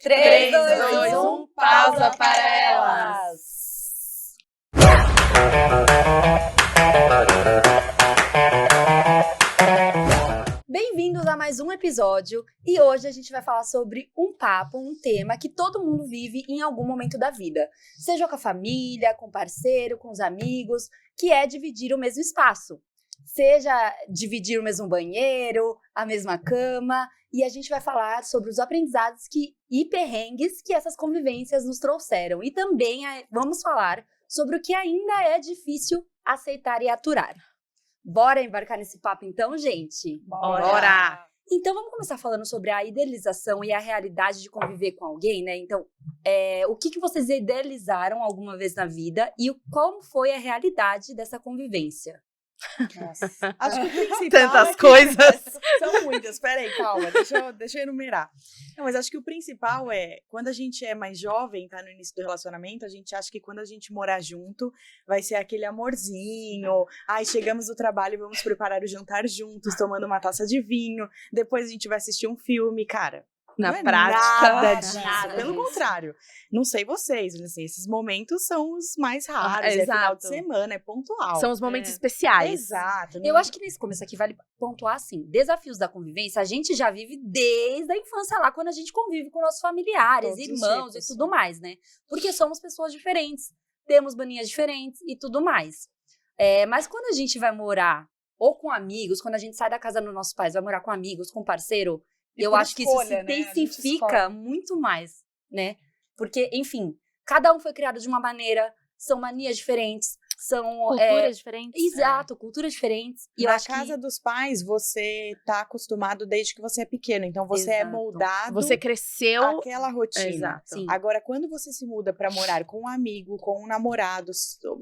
3, 2, 1, pausa para elas! Bem-vindos a mais um episódio e hoje a gente vai falar sobre um tema que todo mundo vive em algum momento da vida. Seja com a família, com o parceiro, com os amigos, que é dividir o mesmo espaço. Seja dividir o mesmo banheiro, a mesma cama, e a gente vai falar sobre os aprendizados e perrengues que essas convivências nos trouxeram. E também vamos falar sobre o que ainda é difícil aceitar e aturar. Bora embarcar nesse papo então, gente? Bora! Então vamos começar falando sobre a idealização e a realidade de conviver com alguém, né? Então, o que vocês idealizaram alguma vez na vida e como foi a realidade dessa convivência? Nossa. Acho que o principal Tantas coisas. São muitas, peraí, calma, deixa eu enumerar. Não, mas acho que o principal é, quando a gente é mais jovem, tá no início do relacionamento, a gente acha que quando a gente morar junto, vai ser aquele amorzinho, chegamos do trabalho e vamos preparar o jantar juntos, tomando uma taça de vinho, depois a gente vai assistir um filme, cara. Na não é prática, nada disso. Nada Pelo disso. contrário. Não sei vocês, mas assim, esses momentos são os mais raros. É Exato. final de semana, é pontual. São os momentos especiais. Exato. Eu acho que nesse começo aqui vale pontuar assim, desafios da convivência a gente já vive desde a infância lá, quando a gente convive com nossos familiares, Todos os irmãos tipos. e tudo mais, né? Porque somos pessoas diferentes, temos manias diferentes e tudo mais. Mas quando a gente vai morar ou com amigos, quando a gente sai da casa dos nossos pais, vai morar com amigos, com parceiro, E eu por acho que isso se escolha, né? A gente intensifica muito mais, né? Porque, enfim, cada um foi criado de uma maneira, são manias diferentes, são... Culturas diferentes. Exato, culturas diferentes. E eu Na acho casa que... dos pais, você tá acostumado desde que você é pequeno. Então, você é Exato. moldado Você cresceu. àquela rotina. Exato. Sim. Agora, quando você se muda pra morar com um amigo, com um namorado,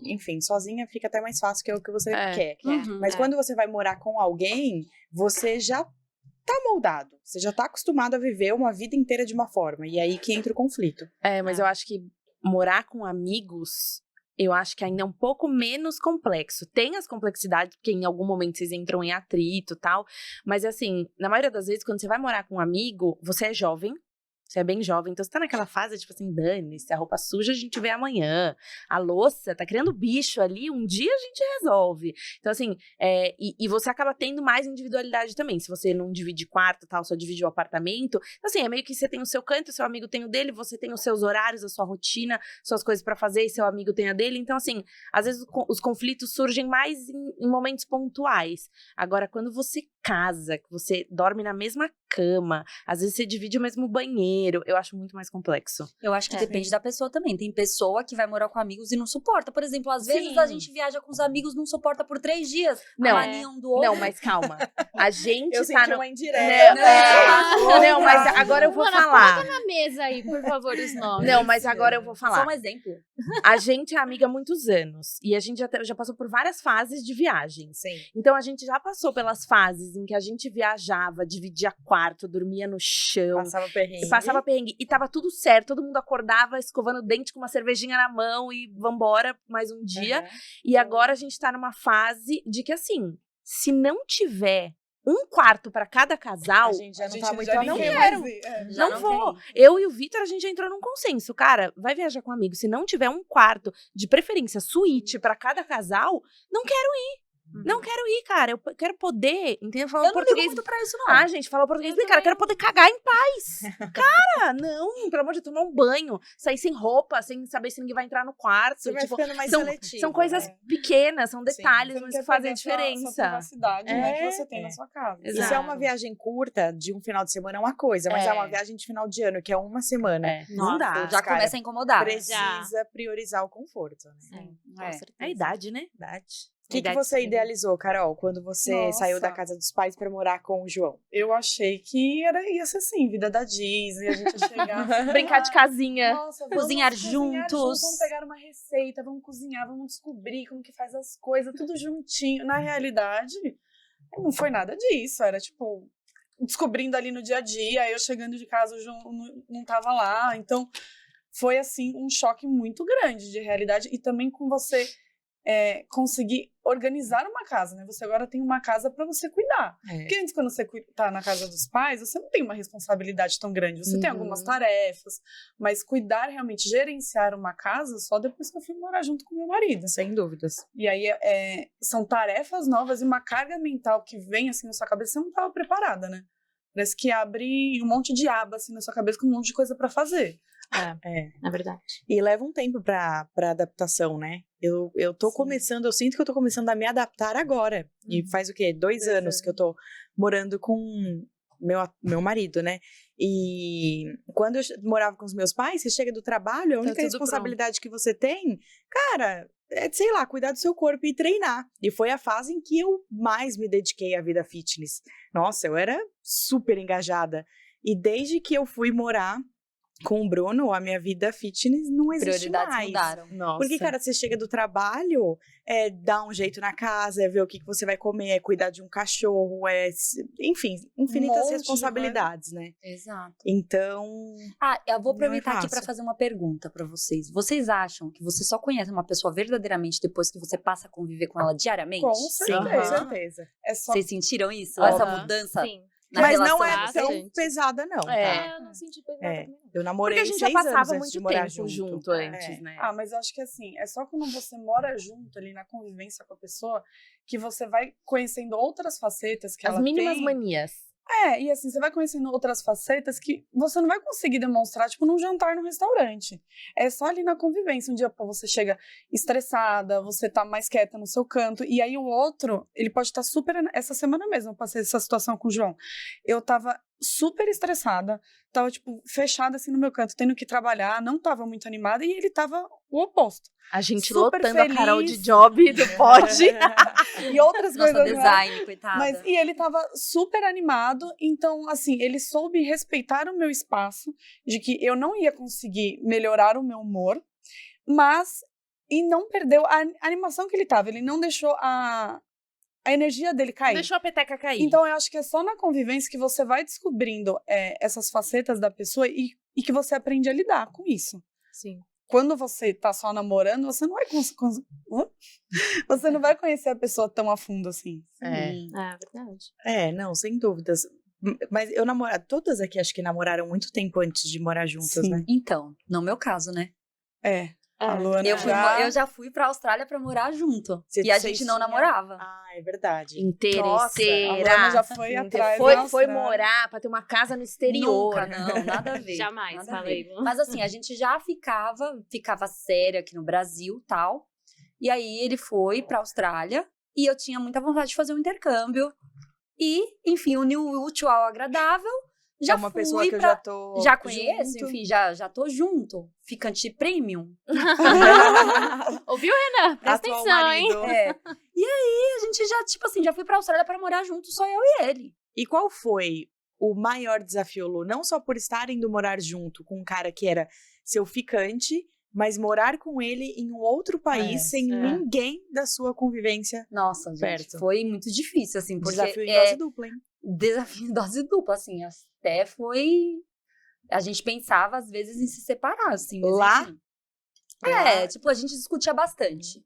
enfim, sozinha fica até mais fácil, que é o que você quer. Uhum. Mas quando você vai morar com alguém, você já tá moldado. Você já tá acostumado a viver uma vida inteira de uma forma. E aí que entra o conflito. Mas eu acho que morar com amigos, eu acho que ainda é um pouco menos complexo. Tem as complexidades, porque em algum momento vocês entram em atrito e tal. Mas assim, na maioria das vezes, quando você vai morar com um amigo, você é jovem. Você é bem jovem, então você tá naquela fase, tipo assim, dane-se, a roupa suja a gente vê amanhã, a louça tá criando bicho ali, um dia a gente resolve. Então assim, e você acaba tendo mais individualidade também, se você não divide quarto e tal, só divide o apartamento, então, assim, é meio que você tem o seu canto, o seu amigo tem o dele, você tem os seus horários, a sua rotina, suas coisas pra fazer, e seu amigo tem a dele, então assim, às vezes os conflitos surgem mais em momentos pontuais. Agora, quando você casa, que você dorme na mesma cama, às vezes você divide o mesmo banheiro, eu acho muito mais complexo. Eu acho que depende da pessoa também. Tem pessoa que vai morar com amigos e não suporta. Por exemplo, às vezes Sim. a gente viaja com os amigos e não suporta por 3 dias. Não. A mania um do outro. Não, mas calma. A gente Eu tá senti no... uma indireta. Não, mas agora eu vou Mona, falar. coloca na mesa aí, por favor, os nomes. Não, mas agora eu vou Só falar. um exemplo. A gente é amiga há muitos anos. E a gente já passou por várias fases de viagens. Sim. Então a gente já passou pelas fases em que a gente viajava, dividia quarto, dormia no chão. Passava perrengue. E tava tudo certo, todo mundo acordava escovando o dente com uma cervejinha na mão e vambora mais um dia. Uhum. E agora a gente tá numa fase de que, assim, se não tiver um quarto pra cada casal, A gente já não tá muito já não afim. quero. Já não vou. tem. Eu e o Vitor, a gente já entrou num consenso. Cara, vai viajar com um amigo. Se não tiver um quarto, de preferência suíte pra cada casal, não quero ir. Não quero ir, cara. Eu quero poder, entendeu? Falar Eu não ligo português. muito pra isso, não. Gente, fala português bem, cara. Eu quero poder cagar em paz. Cara, não. Pelo amor de Deus, tomar um banho. Sair sem roupa, sem saber se ninguém vai entrar no quarto. Você vai Tipo, ficando mais são- seletivo. são coisas né? pequenas, são detalhes, Você não mas quer que fazem perder sua diferença. privacidade, né, que você tem É. na sua casa. E se Exato. é uma viagem curta, de um final de semana é uma coisa, mas é uma viagem de final de ano, que é uma semana. Não dá. Já cara. começa a incomodar. Precisa priorizar o conforto. Né? Com certeza. É a idade, né? O que você idealizou, Carol, quando você Nossa. saiu da casa dos pais pra morar com o João? Eu achei que ia ser assim, vida da Disney, a gente ia chegar... Brincar de casinha. Nossa, vamos Cozinhar juntos. juntos. Vamos pegar uma receita, vamos cozinhar, vamos descobrir como que faz as coisas, tudo juntinho. Na realidade, não foi nada disso, era tipo... Descobrindo ali no dia a dia, aí eu chegando de casa, o João não tava lá, então foi assim um choque muito grande de realidade, e também com você conseguir organizar uma casa, né? Você agora tem uma casa para você cuidar. É. Porque antes, quando você tá na casa dos pais, você não tem uma responsabilidade tão grande. Você tem algumas tarefas, mas cuidar, realmente, gerenciar uma casa, só depois que eu fui morar junto com meu marido. Sem dúvidas. E aí, são tarefas novas e uma carga mental que vem, assim, na sua cabeça, você não estava preparada, né? Parece que abre um monte de aba, assim, na sua cabeça, com um monte de coisa para fazer. É verdade. E leva um tempo pra adaptação, né? Eu tô começando, eu sinto que eu tô começando a me adaptar agora. E faz o quê? 2 anos que eu tô morando com meu marido, né? E quando eu morava com os meus pais, você chega do trabalho, a única tudo responsabilidade que você tem, cara, sei lá, cuidar do seu corpo e treinar. E foi a fase em que eu mais me dediquei à vida fitness. Nossa, eu era super engajada. E desde que eu fui morar com o Bruno, a minha vida fitness não existe Prioridades mais. mudaram. Nossa. Porque, cara, você chega do trabalho, dá um jeito na casa, é ver o que você vai comer, é cuidar de um cachorro, enfim, infinitas monte de responsabilidades, né? Exato. Então, Eu vou Não é aproveitar aqui fácil. para fazer uma pergunta para vocês. Vocês acham que você só conhece uma pessoa verdadeiramente depois que você passa a conviver com ela diariamente? Com sim, certeza. com certeza. É só Vocês sentiram isso? Aham. Essa mudança Sim. na Mas relação não de é vocês? tão Bastante. pesada, não, tá? Eu não senti pesado É. também. Eu namorei Porque a gente já 6 anos passava antes muito de morar tempo junto. junto antes, né? Ah, mas eu acho que assim, é só quando você mora junto ali na convivência com a pessoa que você vai conhecendo outras facetas que As ela mínimas tem. manias. E assim, você vai conhecendo outras facetas que você não vai conseguir demonstrar, tipo, num jantar no restaurante. É só ali na convivência. Um dia, pô, você chega estressada, você tá mais quieta no seu canto, e aí o outro, ele pode estar super... Essa semana mesmo eu passei essa situação com o João. Eu tava super estressada, tava, tipo, fechada assim no meu canto, tendo que trabalhar, não tava muito animada, e ele tava o oposto. A gente Super lotando a Carol de feliz. job do pod. E outras Nossa, coisas, né? design, coitada. Mas, e ele tava super animado, então, assim, ele soube respeitar o meu espaço, de que eu não ia conseguir melhorar o meu humor, mas, e não perdeu a animação que ele tava, ele não deixou a energia dele cair. Deixou a peteca cair. Então, eu acho que é só na convivência que você vai descobrindo essas facetas da pessoa e que você aprende a lidar com isso. Sim. Quando você tá só namorando, você não vai você não vai conhecer a pessoa tão a fundo assim. É. Verdade. Não, sem dúvidas. Mas eu namoro, todas aqui acho que namoraram muito tempo antes de morar juntas, Sim. né? Então, no meu caso, né? A Luana Eu já fui pra Austrália pra morar junto. E a gente não namorava. Ah, é verdade. Nossa, a Interesseira. Luana já foi atrás. Foi da foi Austrália. morar pra ter uma casa no exterior. Nunca, não, nada a ver. Jamais, nada a falei. ver. Mas assim, a gente já ficava séria aqui no Brasil, tal. E aí ele foi pra Austrália e eu tinha muita vontade de fazer um intercâmbio. E, enfim, uniu o útil ao agradável. Já é uma fui pessoa que eu pra... já tô Já conheço, junto. enfim, já tô junto. Ficante premium. Ouviu, Renan? Presta Atual atenção, hein? marido. E aí, a gente já, tipo assim, já fui pra Austrália pra morar junto, só eu e ele. E qual foi o maior desafio, Lu? Não só por estar indo morar junto com um cara que era seu ficante, mas morar com ele em um outro país sem ninguém da sua convivência. Nossa, gente, Perto. foi muito difícil, assim, porque Desafio em dose dupla, hein? desafio em dose dupla, assim, até foi... A gente pensava, às vezes, em se separar, assim. Mas, Lá? enfim. Lá? Tipo, a gente discutia bastante.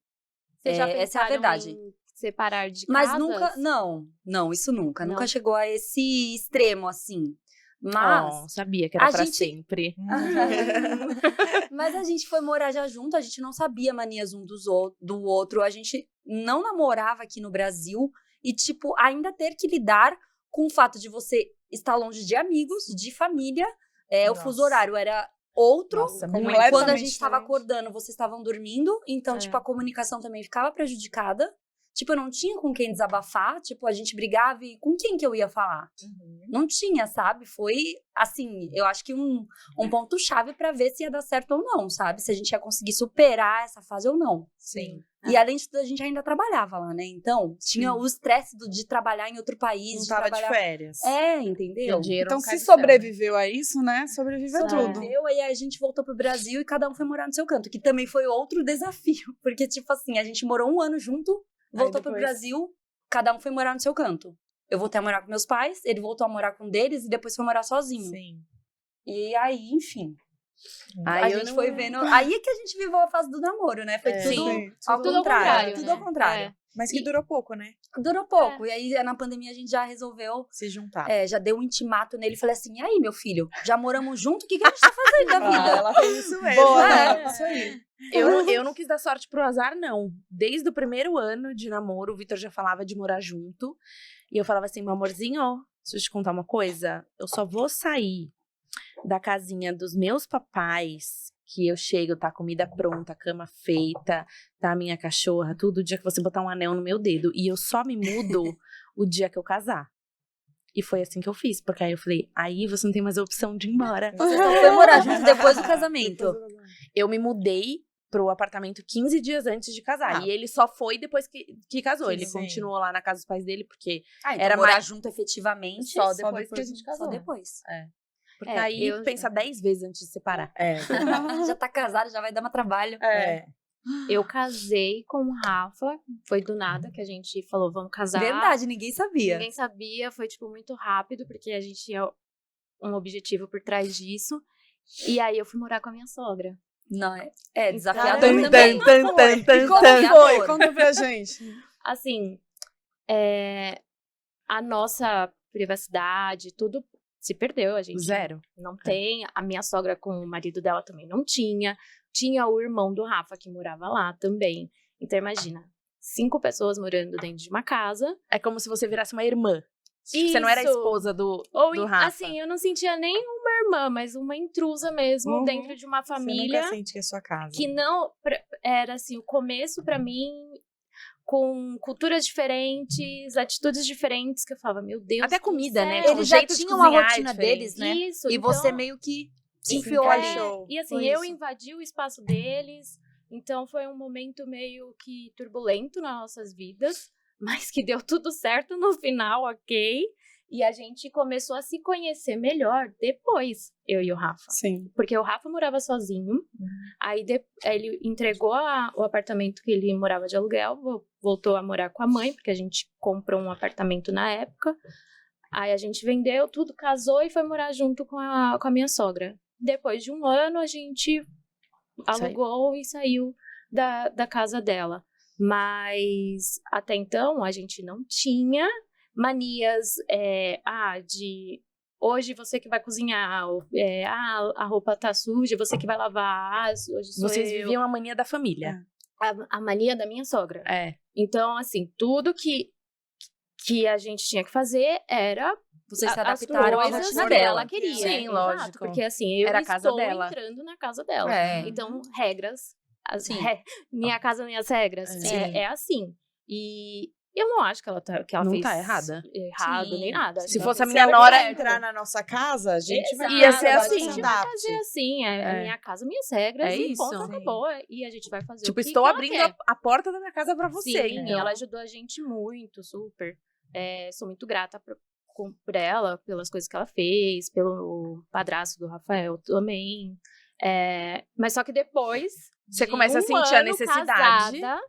Vocês já essa é a pensaram verdade. em separar de Mas casas? nunca... Não, isso nunca. Não. Nunca chegou a esse extremo, assim. Mas... Oh, sabia que era a pra gente- sempre. Mas a gente foi morar já junto, a gente não sabia manias um do outro, a gente não namorava aqui no Brasil e, tipo, ainda ter que lidar com o fato de você estar longe de amigos, de família, o Nossa. fuso horário era outro, Nossa, quando completamente a gente estava diferente. acordando, vocês estavam dormindo, então, tipo, a comunicação também ficava prejudicada. Tipo, eu não tinha com quem desabafar, tipo, a gente brigava e com quem que eu ia falar? Não tinha, sabe? Foi, assim, eu acho que um ponto-chave pra ver se ia dar certo ou não, sabe? Se a gente ia conseguir superar essa fase ou não. Sim. E além de tudo, a gente ainda trabalhava lá, né? Então, tinha o estresse de trabalhar em outro país, Não de tava de trabalhar... férias. Entendeu? O dinheiro Então, não cai se do céu, né? sobreviveu a isso, né? Sobrevive a tudo. Sobreviveu, aí a gente voltou pro Brasil e cada um foi morar no seu canto, que também foi outro desafio. Porque, tipo assim, a gente morou 1 ano junto, voltou pro depois- Brasil, cada um foi morar no seu canto. Eu voltei a morar com meus pais, ele voltou a morar com deles e depois foi morar sozinho. Sim. E aí, enfim. Aí a gente foi vendo. Aí é que a gente viveu a fase do namoro, né? Foi tudo Sim, ao tudo ao contrário. contrário, Tudo né? ao contrário. Mas que durou pouco, né? Durou pouco. E aí, na pandemia, a gente já resolveu. Se juntar. Já deu um intimato nele. Falei assim: e aí, meu filho? Já moramos junto? O que a gente tá fazendo da vida? Ela fez isso mesmo. Boa, né? né? Isso aí. Eu não quis dar sorte pro azar, não. Desde o primeiro ano de namoro, o Vitor já falava de morar junto. E eu falava assim, meu amorzinho, deixa eu te contar uma coisa. Eu só vou sair da casinha dos meus papais, que eu chego, tá a comida pronta, a cama feita, tá a minha cachorra, tudo, o dia que você botar um anel no meu dedo. E eu só me mudo o dia que eu casar. E foi assim que eu fiz, porque aí eu falei, aí você não tem mais a opção de ir embora. Você só foi morar junto depois do casamento. Eu me mudei pro apartamento 15 dias antes de casar. Ah. E ele só foi depois que casou. Sim, Ele sim. continuou lá na casa dos pais dele, porque Então era morar mais- junto efetivamente só depois que a depois, gente só casou. depois. Porque É, aí eu- pensa 10 vezes antes de separar. Já tá casado, já vai dar mais trabalho. Eu casei com o Rafa, foi do nada que a gente falou, vamos casar. Verdade, ninguém sabia. Ninguém sabia, foi tipo muito rápido, porque a gente tinha um objetivo por trás disso. E aí eu fui morar com a minha sogra. Não, é desafiador Caramba. também. E como foi? Conta pra gente. Assim, a nossa privacidade, tudo se perdeu. A gente Zero. não tem. A minha sogra com o marido dela também não tinha. Tinha o irmão do Rafa que morava lá também. Então imagina, 5 pessoas morando dentro de uma casa. É como se você virasse uma irmã. Você não era a Isso. esposa do Ou Rafa. assim, eu não sentia nem uma irmã, mas uma intrusa mesmo Uhum. dentro de uma Você família. nunca sente que é sua casa. Que não era assim o começo pra mim, com culturas diferentes, atitudes diferentes, que eu falava, meu Deus. Até do comida, né? céu. Eles O já jeito de tinham a cozinhar é rotina diferente. deles, né? Isso, E então, você meio que se se enfiou encaixou. ali. E assim, Foi eu isso. invadi o espaço deles, então foi um momento meio que turbulento nas nossas vidas, mas que deu tudo certo no final, ok? E a gente começou a se conhecer melhor depois, eu e o Rafa. Sim. Porque o Rafa morava sozinho, aí ele entregou o apartamento que ele morava de aluguel, voltou a morar com a mãe, porque a gente comprou um apartamento na época. Aí a gente vendeu tudo, casou e foi morar junto com a minha sogra. Depois de um ano, a gente alugou e saiu da casa dela. Mas até então, a gente não tinha manias de hoje você que vai cozinhar, a roupa tá suja, você que vai lavar, hoje sou Vocês eu. viviam a mania da família. A mania da minha sogra. É. Então, assim, tudo que a gente tinha que fazer era Vocês se as adaptaram à coisas rotina que dela. ela queria. Sim, Exato, lógico. porque assim, eu Era a casa estou dela. entrando na casa dela. É. Então, regras. Sim. Minha casa, minhas regras. Sim. É assim. E eu não acho que ela Não fez tá errada. errado, Sim. nem nada. Se Ela fosse a fez minha certo. nora- entrar na nossa casa, a gente vai Ia ser vai assim. se A gente vai adapte. fazer assim, é minha casa, minhas regras, É e isso. ponto, acabou. E a gente vai fazer Tipo, o que estou que ela abrindo quer. a porta da minha casa pra você. Sim, então. ela ajudou a gente muito, super. Sou muito grata por ela, pelas coisas que ela fez, pelo padrasto do Rafael também. Mas só que depois Você de começa a um sentir a ano necessidade. casada,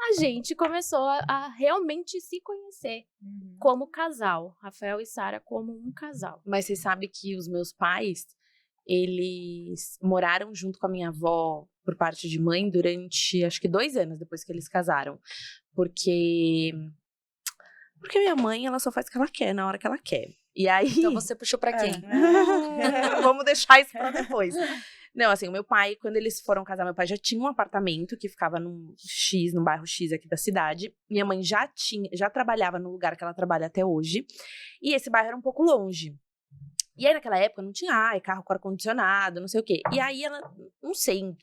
a gente começou a realmente se conhecer como casal. Rafael e Sara como um casal. Mas você sabe que os meus pais, eles moraram junto com a minha avó, por parte de mãe, durante, acho que 2 anos depois que eles casaram. Porque minha mãe, ela só faz o que ela quer, na hora que ela quer. E aí... Então você puxou pra quem? Vamos deixar isso pra depois. Não, assim, o meu pai, quando eles foram casar, meu pai já tinha um apartamento que ficava num bairro X aqui da cidade. Minha mãe já trabalhava no lugar que ela trabalha até hoje. E esse bairro era um pouco longe. E aí, naquela época, não tinha carro com ar-condicionado, não sei o quê. E aí, ela, não sei em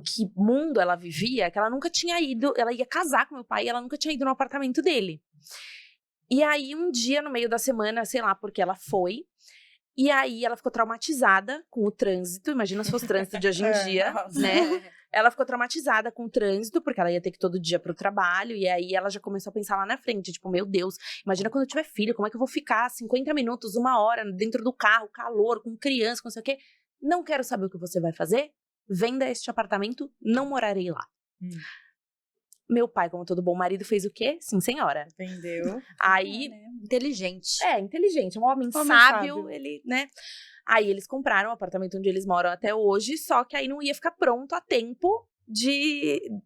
que mundo ela vivia, que ela nunca tinha ido, ela ia casar com meu pai e ela nunca tinha ido no apartamento dele. E aí, um dia, no meio da semana, sei lá porque ela foi, e aí ela ficou traumatizada com o trânsito, imagina se fosse o trânsito de hoje em dia, né? Ela ficou traumatizada com o trânsito, porque ela ia ter que ir todo dia pro trabalho, e aí ela já começou a pensar lá na frente, tipo, meu Deus, imagina quando eu tiver filho, como é que eu vou ficar 50 minutos, 1 hora dentro do carro, calor, com criança, com não sei o quê. Não quero saber o que você vai fazer, venda este apartamento, não morarei lá. Meu pai, como todo bom marido, fez o quê? Sim, senhora. Entendeu? Aí, Inteligente. inteligente, um homem Homem sábio, sábio. ele, né? Aí eles compraram o apartamento onde eles moram até hoje, só que aí não ia ficar pronto a tempo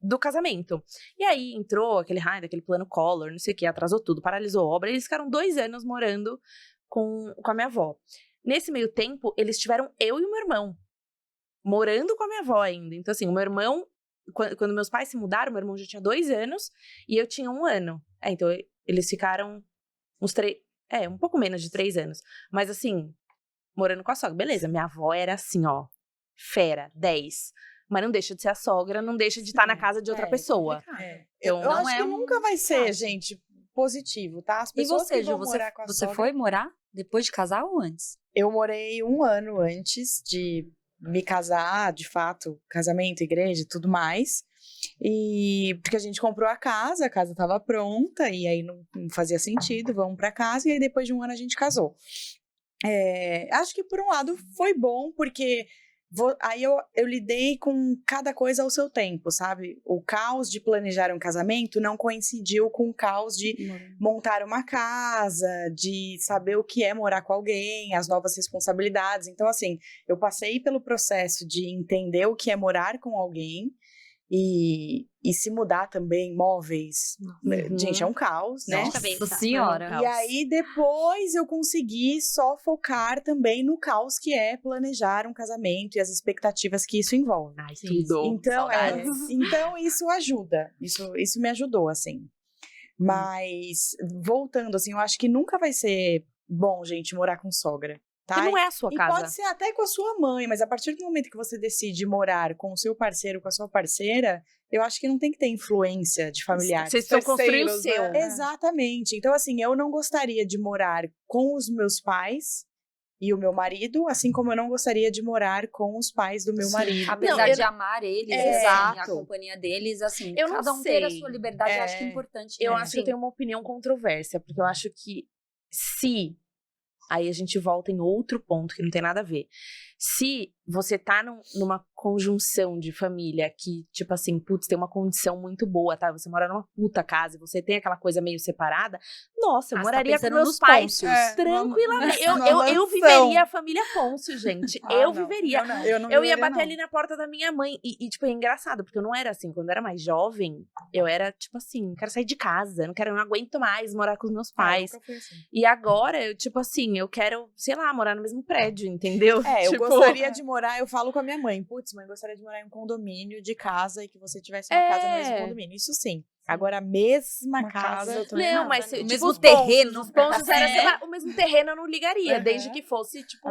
do casamento. E aí entrou aquele plano Collor, não sei o que, atrasou tudo, paralisou a obra, e eles ficaram 2 anos morando com a minha avó. Nesse meio tempo, eles tiveram eu e o meu irmão morando com a minha avó ainda. Então, assim, o meu irmão, quando meus pais se mudaram, meu irmão já tinha 2 anos e eu tinha 1 ano. Então, eles ficaram um pouco menos de 3 anos. Mas, assim, morando com a sogra. Beleza, minha avó era assim, ó, fera, 10. Mas não deixa de ser a sogra, não deixa de estar na casa de outra pessoa. Eu Então, acho que nunca vai ser, gente, positivo, tá? As E pessoas você, que Ju, vão morar com a você sogra... foi morar depois de casar ou antes? Eu morei 1 ano antes de me casar, de fato, casamento, igreja e tudo mais. E porque a gente comprou a casa estava pronta, e aí não fazia sentido, vamos pra casa, e aí depois de 1 ano a gente casou. Acho que por um lado foi bom, porque aí eu lidei com cada coisa ao seu tempo, sabe? O caos de planejar um casamento não coincidiu com o caos de montar uma casa, de saber o que é morar com alguém, as novas responsabilidades. Então, assim, eu passei pelo processo de entender o que é morar com alguém e se mudar também, móveis. Gente, é um caos, né? Nossa senhora. E aí, depois eu consegui só focar também no caos que é planejar um casamento e as expectativas que isso envolve. Ai, tudo. Então, então isso ajuda. Isso me ajudou, assim. Mas, voltando, assim, eu acho que nunca vai ser bom, gente, morar com sogra. Tá? E não é a sua casa. E pode ser até com a sua mãe, mas a partir do momento que você decide morar com o seu parceiro, com a sua parceira, eu acho que não tem que ter influência de familiares. Vocês estão construindo o seu. né? Exatamente. Então, assim, eu não gostaria de morar com os meus pais e o meu marido, assim como eu não gostaria de morar com os pais do meu marido. Apesar de amar eles, assim, a Exato. companhia deles, assim, Eu não cada um ter a sei. sua liberdade, eu acho que é importante. Eu né? acho que eu tenho uma opinião controversa, porque eu acho que aí a gente volta em outro ponto que não tem nada a ver. Se você tá numa conjunção de família que, tipo assim, putz, tem uma condição muito boa, tá? Você mora numa puta casa e você tem aquela coisa meio separada. Nossa, eu Ah, moraria você tá com pensando meus nos pais Pôncios. tranquilamente. numa Eu mansão. viveria a família Pôncio, gente. Eu não. viveria. Eu Eu ia bater ali na porta da minha mãe. E, tipo, é engraçado, porque eu não era assim. Quando eu era mais jovem, eu era, tipo assim, quero sair de casa. Não aguento mais morar com os meus pais. E agora, eu, tipo assim, eu quero, sei lá, morar no mesmo prédio, entendeu? Eu Tipo, gostaria de morar, eu falo com a minha mãe, putz, mãe, gostaria de morar em um condomínio de casa e que você tivesse uma casa no mesmo condomínio. Isso sim. Agora, a mesma Uma casa. casa, eu também Não, não. mas O tipo, mesmo os terreno. pontos, os pontos era separado. O mesmo terreno eu não ligaria, desde que fosse, tipo,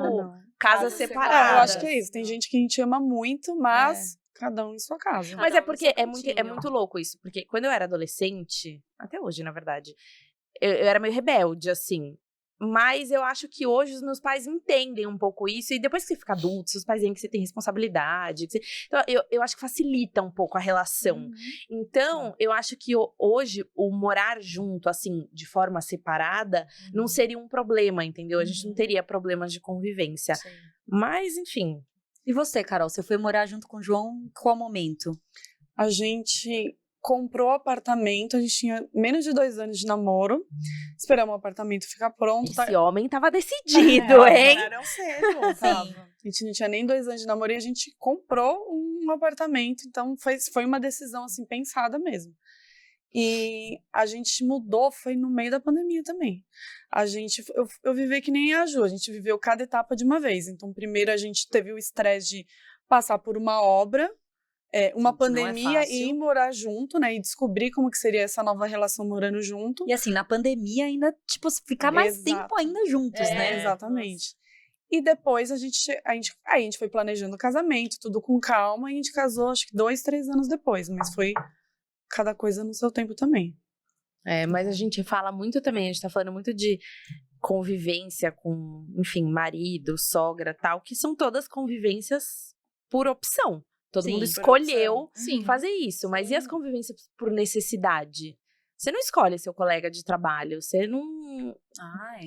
casa separada. Eu acho que é isso. Tem gente que a gente ama muito, mas cada um em sua casa. Mas Cada é um porque no seu é muito cantinho. louco isso. Porque quando eu era adolescente, até hoje, na verdade, eu era meio rebelde, assim. Mas eu acho que hoje os meus pais entendem um pouco isso. E depois que você fica adulto, seus pais veem que você tem responsabilidade. Então, eu acho que facilita um pouco a relação. Então, eu acho que hoje, o morar junto, assim, de forma separada, não seria um problema, entendeu? A gente não teria problemas de convivência. Mas, enfim. E você, Carol, você foi morar junto com o João em qual momento? A gente comprou o apartamento, a gente tinha menos de 2 anos de namoro. Esperamos o apartamento ficar pronto. Esse homem tava decidido, hein? Moraram cedo. A gente não tinha nem 2 anos de namoro e a gente comprou um apartamento. Então, foi uma decisão, assim, pensada mesmo. E a gente mudou, foi no meio da pandemia também. Eu vivi que nem a Ju, a gente viveu cada etapa de uma vez. Então, primeiro a gente teve o estresse de passar por uma obra, uma pandemia e ir morar junto, né? E descobrir como que seria essa nova relação morando junto. E assim, na pandemia ainda, tipo, ficar mais tempo ainda juntos, né? Exatamente. E depois a gente foi planejando o casamento, tudo com calma, e a gente casou acho que 2, 3 anos depois, mas foi cada coisa no seu tempo também. Mas a gente fala muito também, a gente tá falando muito de convivência com, enfim, marido, sogra, tal, que são todas convivências por opção. Todo mundo escolheu fazer isso, mas e as convivências por necessidade? Você não escolhe seu colega de trabalho, você não... Ah,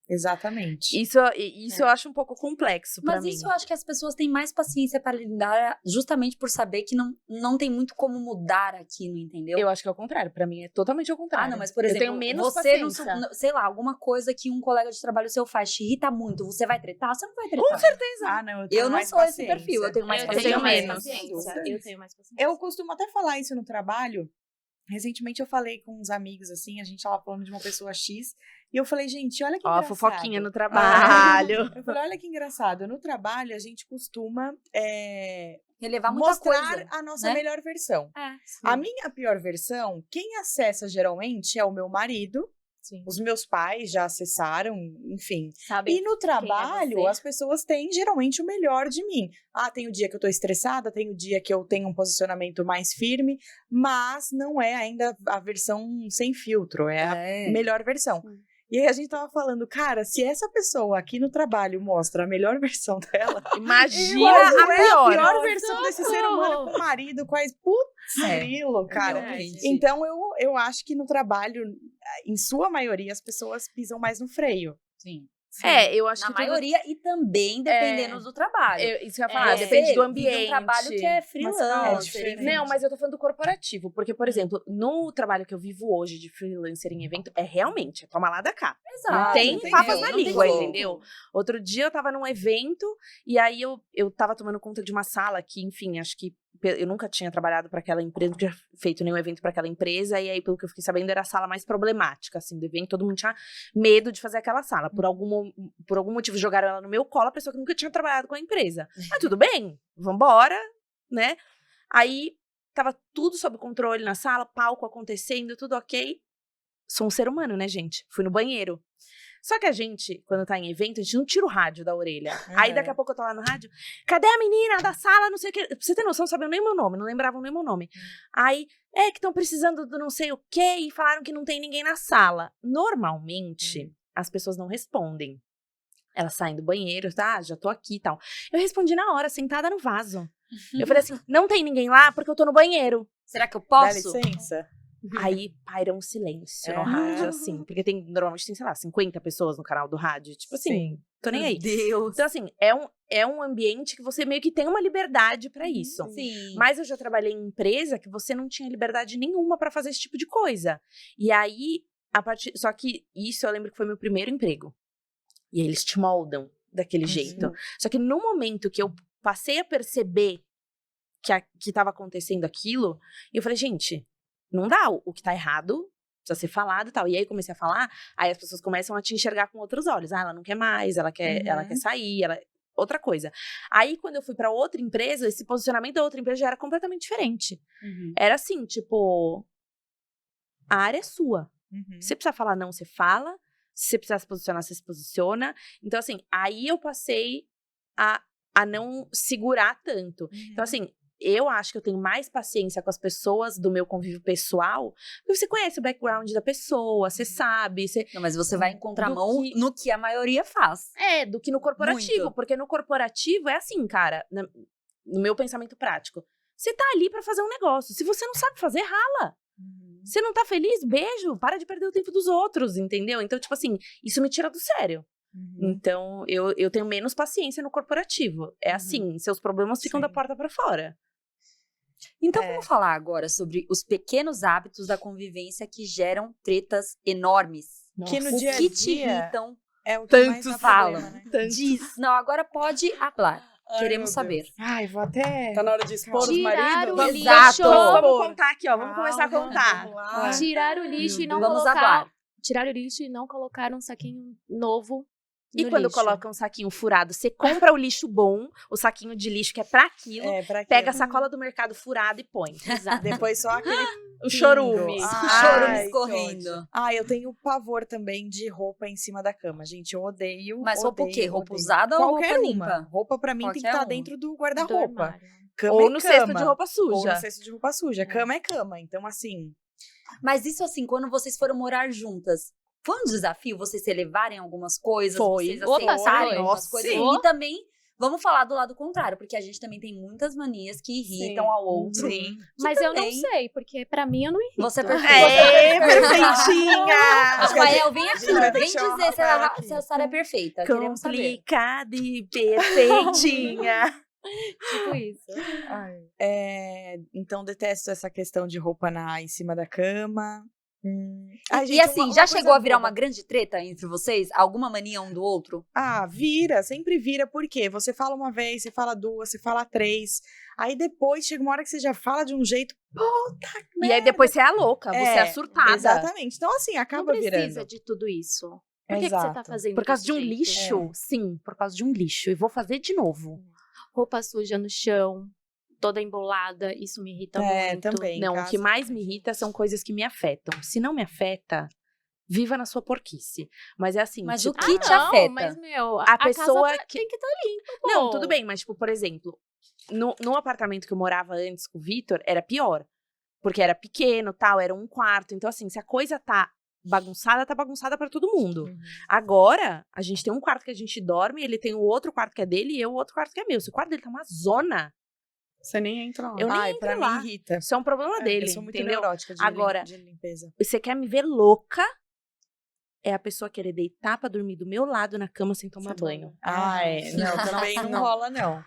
Exatamente. Isso eu acho um pouco complexo pra Mas mim. isso eu acho que as pessoas têm mais paciência para lidar justamente por saber que não tem muito como mudar aquilo, entendeu? Eu acho que é o contrário, pra mim é totalmente ao contrário. Ah, não, mas por exemplo, eu tenho menos você paciência. sei lá, alguma coisa que um colega de trabalho seu faz te irrita muito, você vai tretar? Você não vai tretar. Com certeza. Ah, não, eu tenho Eu não mais sou esse paciência. perfil, eu tenho mais Eu paciência. tenho menos. paciência. Eu tenho mais paciência. Eu costumo até falar isso no trabalho. Recentemente eu falei com uns amigos, assim, a gente tava falando de uma pessoa X, e eu falei, gente, olha que Ó, engraçado. fofoquinha no trabalho. Eu falei, olha que engraçado, no trabalho a gente costuma Relevar muita mostrar coisa. a nossa né? melhor versão. É. A minha pior versão, quem acessa geralmente é o meu marido, Sim. os meus pais já acessaram, enfim. Sabe? E no trabalho, você? as pessoas têm geralmente o melhor de mim. Ah, tem o dia que eu tô estressada, tem o dia que eu tenho um posicionamento mais firme, mas não é ainda a versão sem filtro, é a melhor versão. Sim. E aí a gente tava falando, cara, se essa pessoa aqui no trabalho mostra a melhor versão dela, Imagina qual a é a pior. pior versão desse ser humano com o marido, quais putz, grilo, cara. Realmente. Então eu acho que no trabalho, em sua maioria, as pessoas pisam mais no freio. Sim. Eu acho Na que tudo- maioria e também dependendo do trabalho. isso que eu ia falar, Você depende do vive ambiente. um trabalho que é freelancer. diferente. Não, mas eu tô falando do corporativo, porque, por exemplo, no trabalho que eu vivo hoje de freelancer em evento, realmente, toma lá da cá. Exato. Não tem tem papas jeito, na não tem língua, como. entendeu? Outro dia eu tava num evento, e aí eu tava tomando conta de uma sala que, enfim, acho que eu nunca tinha trabalhado para aquela empresa, nunca tinha feito nenhum evento para aquela empresa, e aí, pelo que eu fiquei sabendo, era a sala mais problemática, assim, do evento, todo mundo tinha medo de fazer aquela sala. Por algum motivo jogaram ela no meu colo, a pessoa que nunca tinha trabalhado com a empresa. Mas tudo bem, vambora, né? Aí, tava tudo sob controle na sala, palco acontecendo, tudo ok. Sou um ser humano, né, gente? Fui no banheiro. Só que a gente, quando tá em evento, a gente não tira o rádio da orelha. Aí daqui a pouco eu tô lá no rádio, cadê a menina da sala, não sei o que. Pra você ter noção, não sabiam nem o meu nome, não lembravam nem o meu nome. Aí, que estão precisando do não sei o que e falaram que não tem ninguém na sala. Normalmente, as pessoas não respondem. Elas saem do banheiro, já tô aqui e tal. Eu respondi na hora, sentada no vaso. Eu falei assim, não tem ninguém lá porque eu tô no banheiro. Será que eu Dá posso? licença. Aí paira um silêncio no rádio, assim. Porque normalmente tem, sei lá, 50 pessoas no canal do rádio. Tipo assim, Sim. tô nem aí. Meu Deus. Então, assim, é um ambiente que você meio que tem uma liberdade pra isso. Sim. Mas eu já trabalhei em empresa que você não tinha liberdade nenhuma pra fazer esse tipo de coisa. E aí, só que isso eu lembro que foi meu primeiro emprego. E aí eles te moldam daquele jeito. Só que no momento que eu passei a perceber que tava acontecendo aquilo, eu falei, gente, não dá, o que tá errado precisa ser falado e tal. E aí comecei a falar, aí as pessoas começam a te enxergar com outros olhos. Ah, ela não quer mais, ela quer sair, outra coisa. Aí quando eu fui pra outra empresa, esse posicionamento da outra empresa já era completamente diferente. Era assim, tipo, a área é sua. Se você precisar falar não, você fala. Se você precisar se posicionar, você se posiciona. Então, assim, aí eu passei a não segurar tanto. Então, assim, eu acho que eu tenho mais paciência com as pessoas do meu convívio pessoal, porque você conhece o background da pessoa, você sabe. Não, mas você vai encontrar Do mão que- no que a maioria faz. Do que no corporativo. Muito. Porque no corporativo é assim, cara, no meu pensamento prático. Você tá ali pra fazer um negócio. Se você não sabe fazer, rala. Você não tá feliz? Beijo. Para de perder o tempo dos outros, entendeu? Então, tipo assim, isso me tira do sério. Então, eu tenho menos paciência no corporativo. É assim, seus problemas ficam Sim. da porta pra fora. Então vamos falar agora sobre os pequenos hábitos da convivência que geram tretas enormes. Que no O dia a que te dia irritam? é o que Tanto mais dá falam. problema, né? Diz. Não, agora pode falar. Ai, Queremos meu saber. Ai, vou até... Tá na hora de expor os Tirar maridos? o Vamos- lixo. Exato. Vamos contar aqui, ó. Vamos começar a Calma, contar. vamos lá. Tirar o lixo e não Vamos colocar. aguar. Tirar o lixo e não colocar um saquinho novo. E no quando lixo. coloca um saquinho furado, você compra o lixo bom, o saquinho de lixo que é pra aquilo, Pra pega a sacola do mercado furada e põe. Exato. Depois só aquele O chorume. pingo. Chorume Ai, que escorrendo. ódio. Eu tenho pavor também de roupa em cima da cama, gente. Eu odeio. Mas roupa o odeio, quê? Roupa odeio. usada ou Qualquer roupa uma. limpa? Roupa pra mim tem que Qualquer estar uma. dentro do Do guarda-roupa. armário. Cama Ou é no cama. cesto de roupa Ou suja. no cesto de roupa suja. Cama é cama. Então, assim... Mas isso assim, quando vocês foram morar juntas, foi um desafio vocês se levarem algumas coisas, Foi. vocês Opa, aceitarem foi. algumas Nossa, coisas. sim. E também Vamos falar do lado contrário, porque a gente também tem muitas manias que irritam ao outro. Sim. Mas eu não também- sei, porque pra mim eu não irrito. Você é perfeita. Perfeitinha! Rafael, vem aqui, gente vai ter vem que chamar dizer o Rafael aqui. se a Sara é perfeita. Queremos saber. Complicada e perfeitinha. Tipo isso. Então, detesto essa questão de roupa em cima da cama. Ai, E gente, assim, uma já coisa chegou a virar boba. uma grande treta entre vocês? Alguma mania um do outro? Ah, vira, sempre vira. Por quê? Você fala uma vez, você fala duas, você fala três. Aí depois chega uma hora que você já fala de um jeito. Puta que E aí depois você é a louca, você é a surtada. Exatamente. Então, assim, acaba Não precisa virando. de tudo isso. Por que você tá Exato. fazendo Por causa desse de um jeito? lixo? Sim, por causa de um lixo. E vou fazer de novo. Roupa suja no chão, toda embolada, isso me irrita muito. Também. em Não, o casa. que mais me irrita são coisas que me afetam. Se não me afeta, viva na sua porquice. Mas é assim, Mas tipo, o que te Não, afeta? mas, meu, a pessoa casa que... tem que estar limpa, pô. Não, tudo bem, mas, tipo, por exemplo, no apartamento que eu morava antes com o Vitor, era pior. Porque era pequeno, tal, era um quarto. Então, assim, se a coisa tá bagunçada pra todo mundo. Agora, a gente tem um quarto que a gente dorme, ele tem o outro quarto que é dele e eu o outro quarto que é meu. Se o quarto dele tá uma zona, Você nem entra lá. eu nem Ai, entro pra lá. mim irrita. Isso é um problema dele, Eu sou muito entendeu? neurótica Agora- de limpeza. Você quer me ver louca, é a pessoa querer deitar pra dormir do meu lado na cama sem tomar banho. Ah, não, também não rola, não.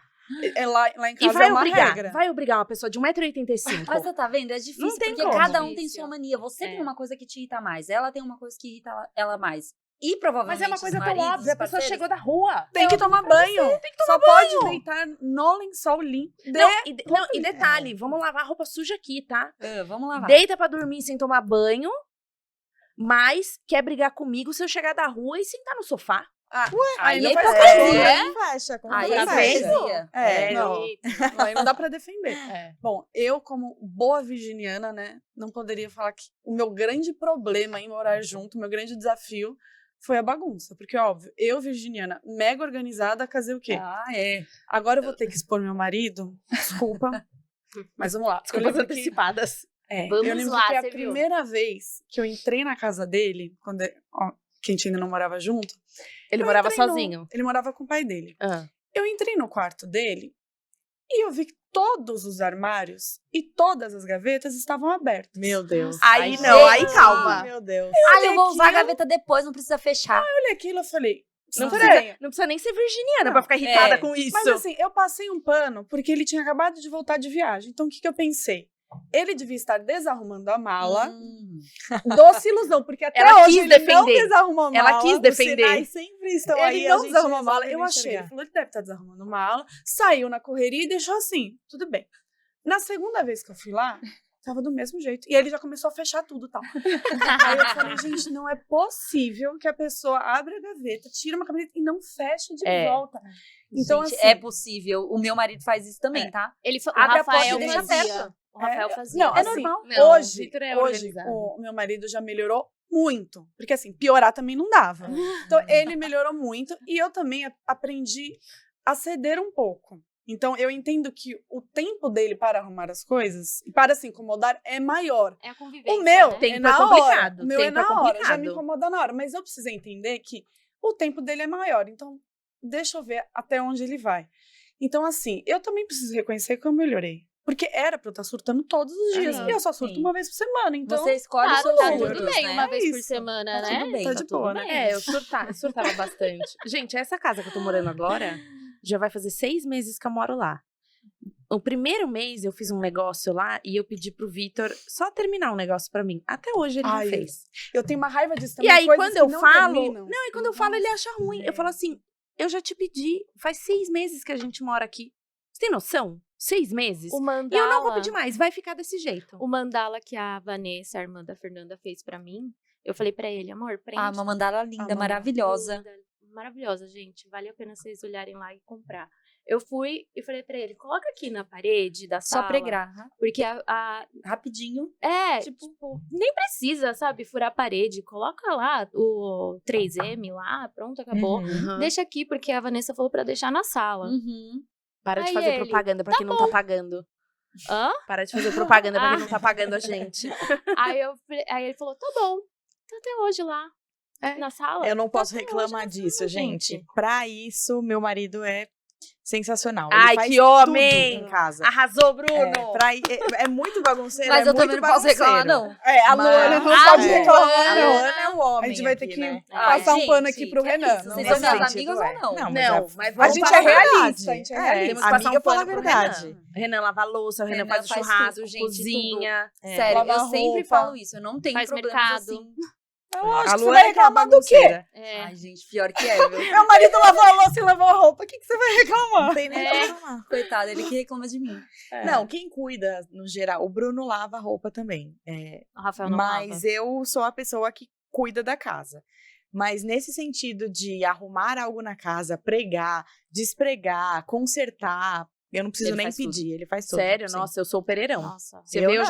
Lá em E casa vai é uma obrigar, regra. vai obrigar uma pessoa de 1,85 m. Mas você tá vendo? É difícil, Não tem porque como. cada um tem Difícil. sua mania. Você tem É. uma coisa que te irrita mais, ela tem uma coisa que irrita ela mais. E provavelmente Mas é uma coisa os tão maridos, óbvia, a os pessoa parceiros- chegou da rua. Tem que tomar banho. Só pode deitar no lençol limpo. Não, e detalhe, vamos lavar a roupa suja aqui, tá? Vamos lavar. Deita pra dormir sem tomar banho, mas quer brigar comigo se eu chegar da rua e sentar no sofá. Aí não é faz hipocrisia. sentido. Fecha, como Aí que é fecha? hipocrisia. Não. Aí não dá pra defender. É. Bom, eu, como boa virginiana, né, não poderia falar que o meu grande problema em morar junto, o meu grande desafio foi a bagunça. Porque, óbvio, eu, virginiana, mega organizada, casei o quê? Ah, é. Agora eu vou ter que expor meu marido. Desculpa. Mas vamos lá. Eu Desculpas lembro que- antecipadas. Vamos eu lembro lá, que a você viu? primeira vez que eu entrei na casa dele, quando que a gente ainda não morava junto, Ele eu morava entrei sozinho. Ele morava com o pai dele. Ah. Eu entrei no quarto dele e eu vi que todos os armários e todas as gavetas estavam abertas. Meu Deus. Aí Ai, não, aí gente. calma. Meu Deus. Ah, eu vou usar a aquilo. gaveta depois, não precisa fechar. Olha aquilo, eu falei. Não estranho. precisa nem ser virginiana Não, pra ficar irritada é. com isso. Mas assim, eu passei um pano porque ele tinha acabado de voltar de viagem. Então o que eu pensei? Ele devia estar desarrumando a mala. Doce ilusão, porque até Ela hoje quis ele não defender. desarrumou a mala. Ela quis Os defender. sinais sempre estão Ele aí. não a gente desarrumou a mala. resolve Eu não achei. enxergar. Ele falou, ele deve estar desarrumando a mala. Saiu na correria e deixou assim. Tudo bem. Na segunda vez que eu fui lá, tava do mesmo jeito. E ele já começou a fechar tudo e tal. Aí eu falei, gente, não é possível que a pessoa abra a gaveta, tira uma camiseta e não feche de É. volta. Então, Gente, assim, é possível. O meu marido faz isso também, tá? Ele o Abre a porta Rafael e deixa fazia. aberta. O Rafael fazia. Não, É assim, normal. Não, o hoje, Vitor é hoje organizado. o meu marido já melhorou muito. Porque assim, piorar também não dava. Então, ele melhorou muito e eu também aprendi a ceder um pouco. Então, eu entendo que o tempo dele para arrumar as coisas, e para se incomodar, é maior. É a convivência, O meu né? Tempo é na é hora. complicado, O meu é tempo é na hora, já complicado. me incomoda na hora. Mas eu preciso entender que o tempo dele é maior. Então, deixa eu ver até onde ele vai. Então, assim, eu também preciso reconhecer que eu melhorei. Porque era pra eu estar surtando todos os dias. Aham, e eu só surto sim. uma vez por semana. Então, Você escolhe os seus Tá surtos, tudo bem, né? uma vez por isso. semana, Tá né? tudo bem, tá de tudo boa, bem. né? É, eu surtava bastante. Gente, essa casa que eu tô morando agora, já vai fazer 6 meses que eu moro lá. O primeiro mês eu fiz um negócio lá e eu pedi pro Vitor só terminar um negócio pra mim. Até hoje ele Ai, não fez. eu tenho uma raiva disso E também. aí, coisas quando que eu não falo. terminam. Não, e quando eu falo, ele acha ruim. Eu falo assim: eu já te pedi, faz 6 meses que a gente mora aqui. Você tem noção? 6 meses? O E mandala, eu não vou pedir mais, vai ficar desse jeito. o mandala que a Vanessa, a irmã da Fernanda, fez pra mim, eu falei pra ele, amor, prende. Ah, uma mandala linda, mandala maravilhosa. Linda, maravilhosa, gente. Vale a pena vocês olharem lá e comprar. Eu fui e falei pra ele, coloca aqui na parede da Só sala. pregar. Porque Rapidinho. tipo, nem precisa, sabe, furar a parede. Coloca lá o 3M lá, pronto, acabou. Uhum. Deixa aqui, porque a Vanessa falou pra deixar na sala. Uhum. Para de Aí fazer ele, propaganda pra quem não tá pagando. Hã? Para de fazer propaganda pra quem não tá pagando a gente. Aí ele falou, tá bom, tá até hoje lá, na sala. Eu não Tá posso até reclamar hoje na disso, sala, gente. Pra isso, meu marido é sensacional. Ai, Ele faz que homem! tudo em casa. Arrasou, Bruno! É muito bagunceiro, Mas é eu também muito não posso reclamar, bagunceiro. não. A Luana não Mas- pode é. reclamar, A não. Luana é o homem A gente vai ter aqui, que né? passar um pano gente, aqui pro que é Renan. isso? Não Vocês nesse são minhas sentido, amigas ou não? Não, mas mas A vamos gente é falar a verdade. realista, a gente é realista. Temos que passar Amiga um pano fala a pro verdade. Renan. Renan lava a louça, o Renan faz o faz churrasco, tudo, gente, cozinha. Sério, Lavar eu sempre roupa. falo isso. Eu não tenho Faz problemas mercado. assim. É lógico, A você Luana vai é aquela reclamar do quê? bagunceira. Ai, gente, pior que é, viu? Meu marido lavou a louça e lavou a roupa, o que você vai reclamar? Não tem nem como reclamar. Coitado, ele que reclama de mim. Não, quem cuida, no geral, o Bruno lava a roupa também. O Rafael não lava. Mas eu sou a pessoa que cuida da casa. Mas nesse sentido de arrumar algo na casa, pregar, despregar, consertar, eu não preciso Ele nem faz tudo. pedir, ele faz tudo. Sério? sim. Nossa, eu sou o pereirão. Nossa. Você Eu vê, não.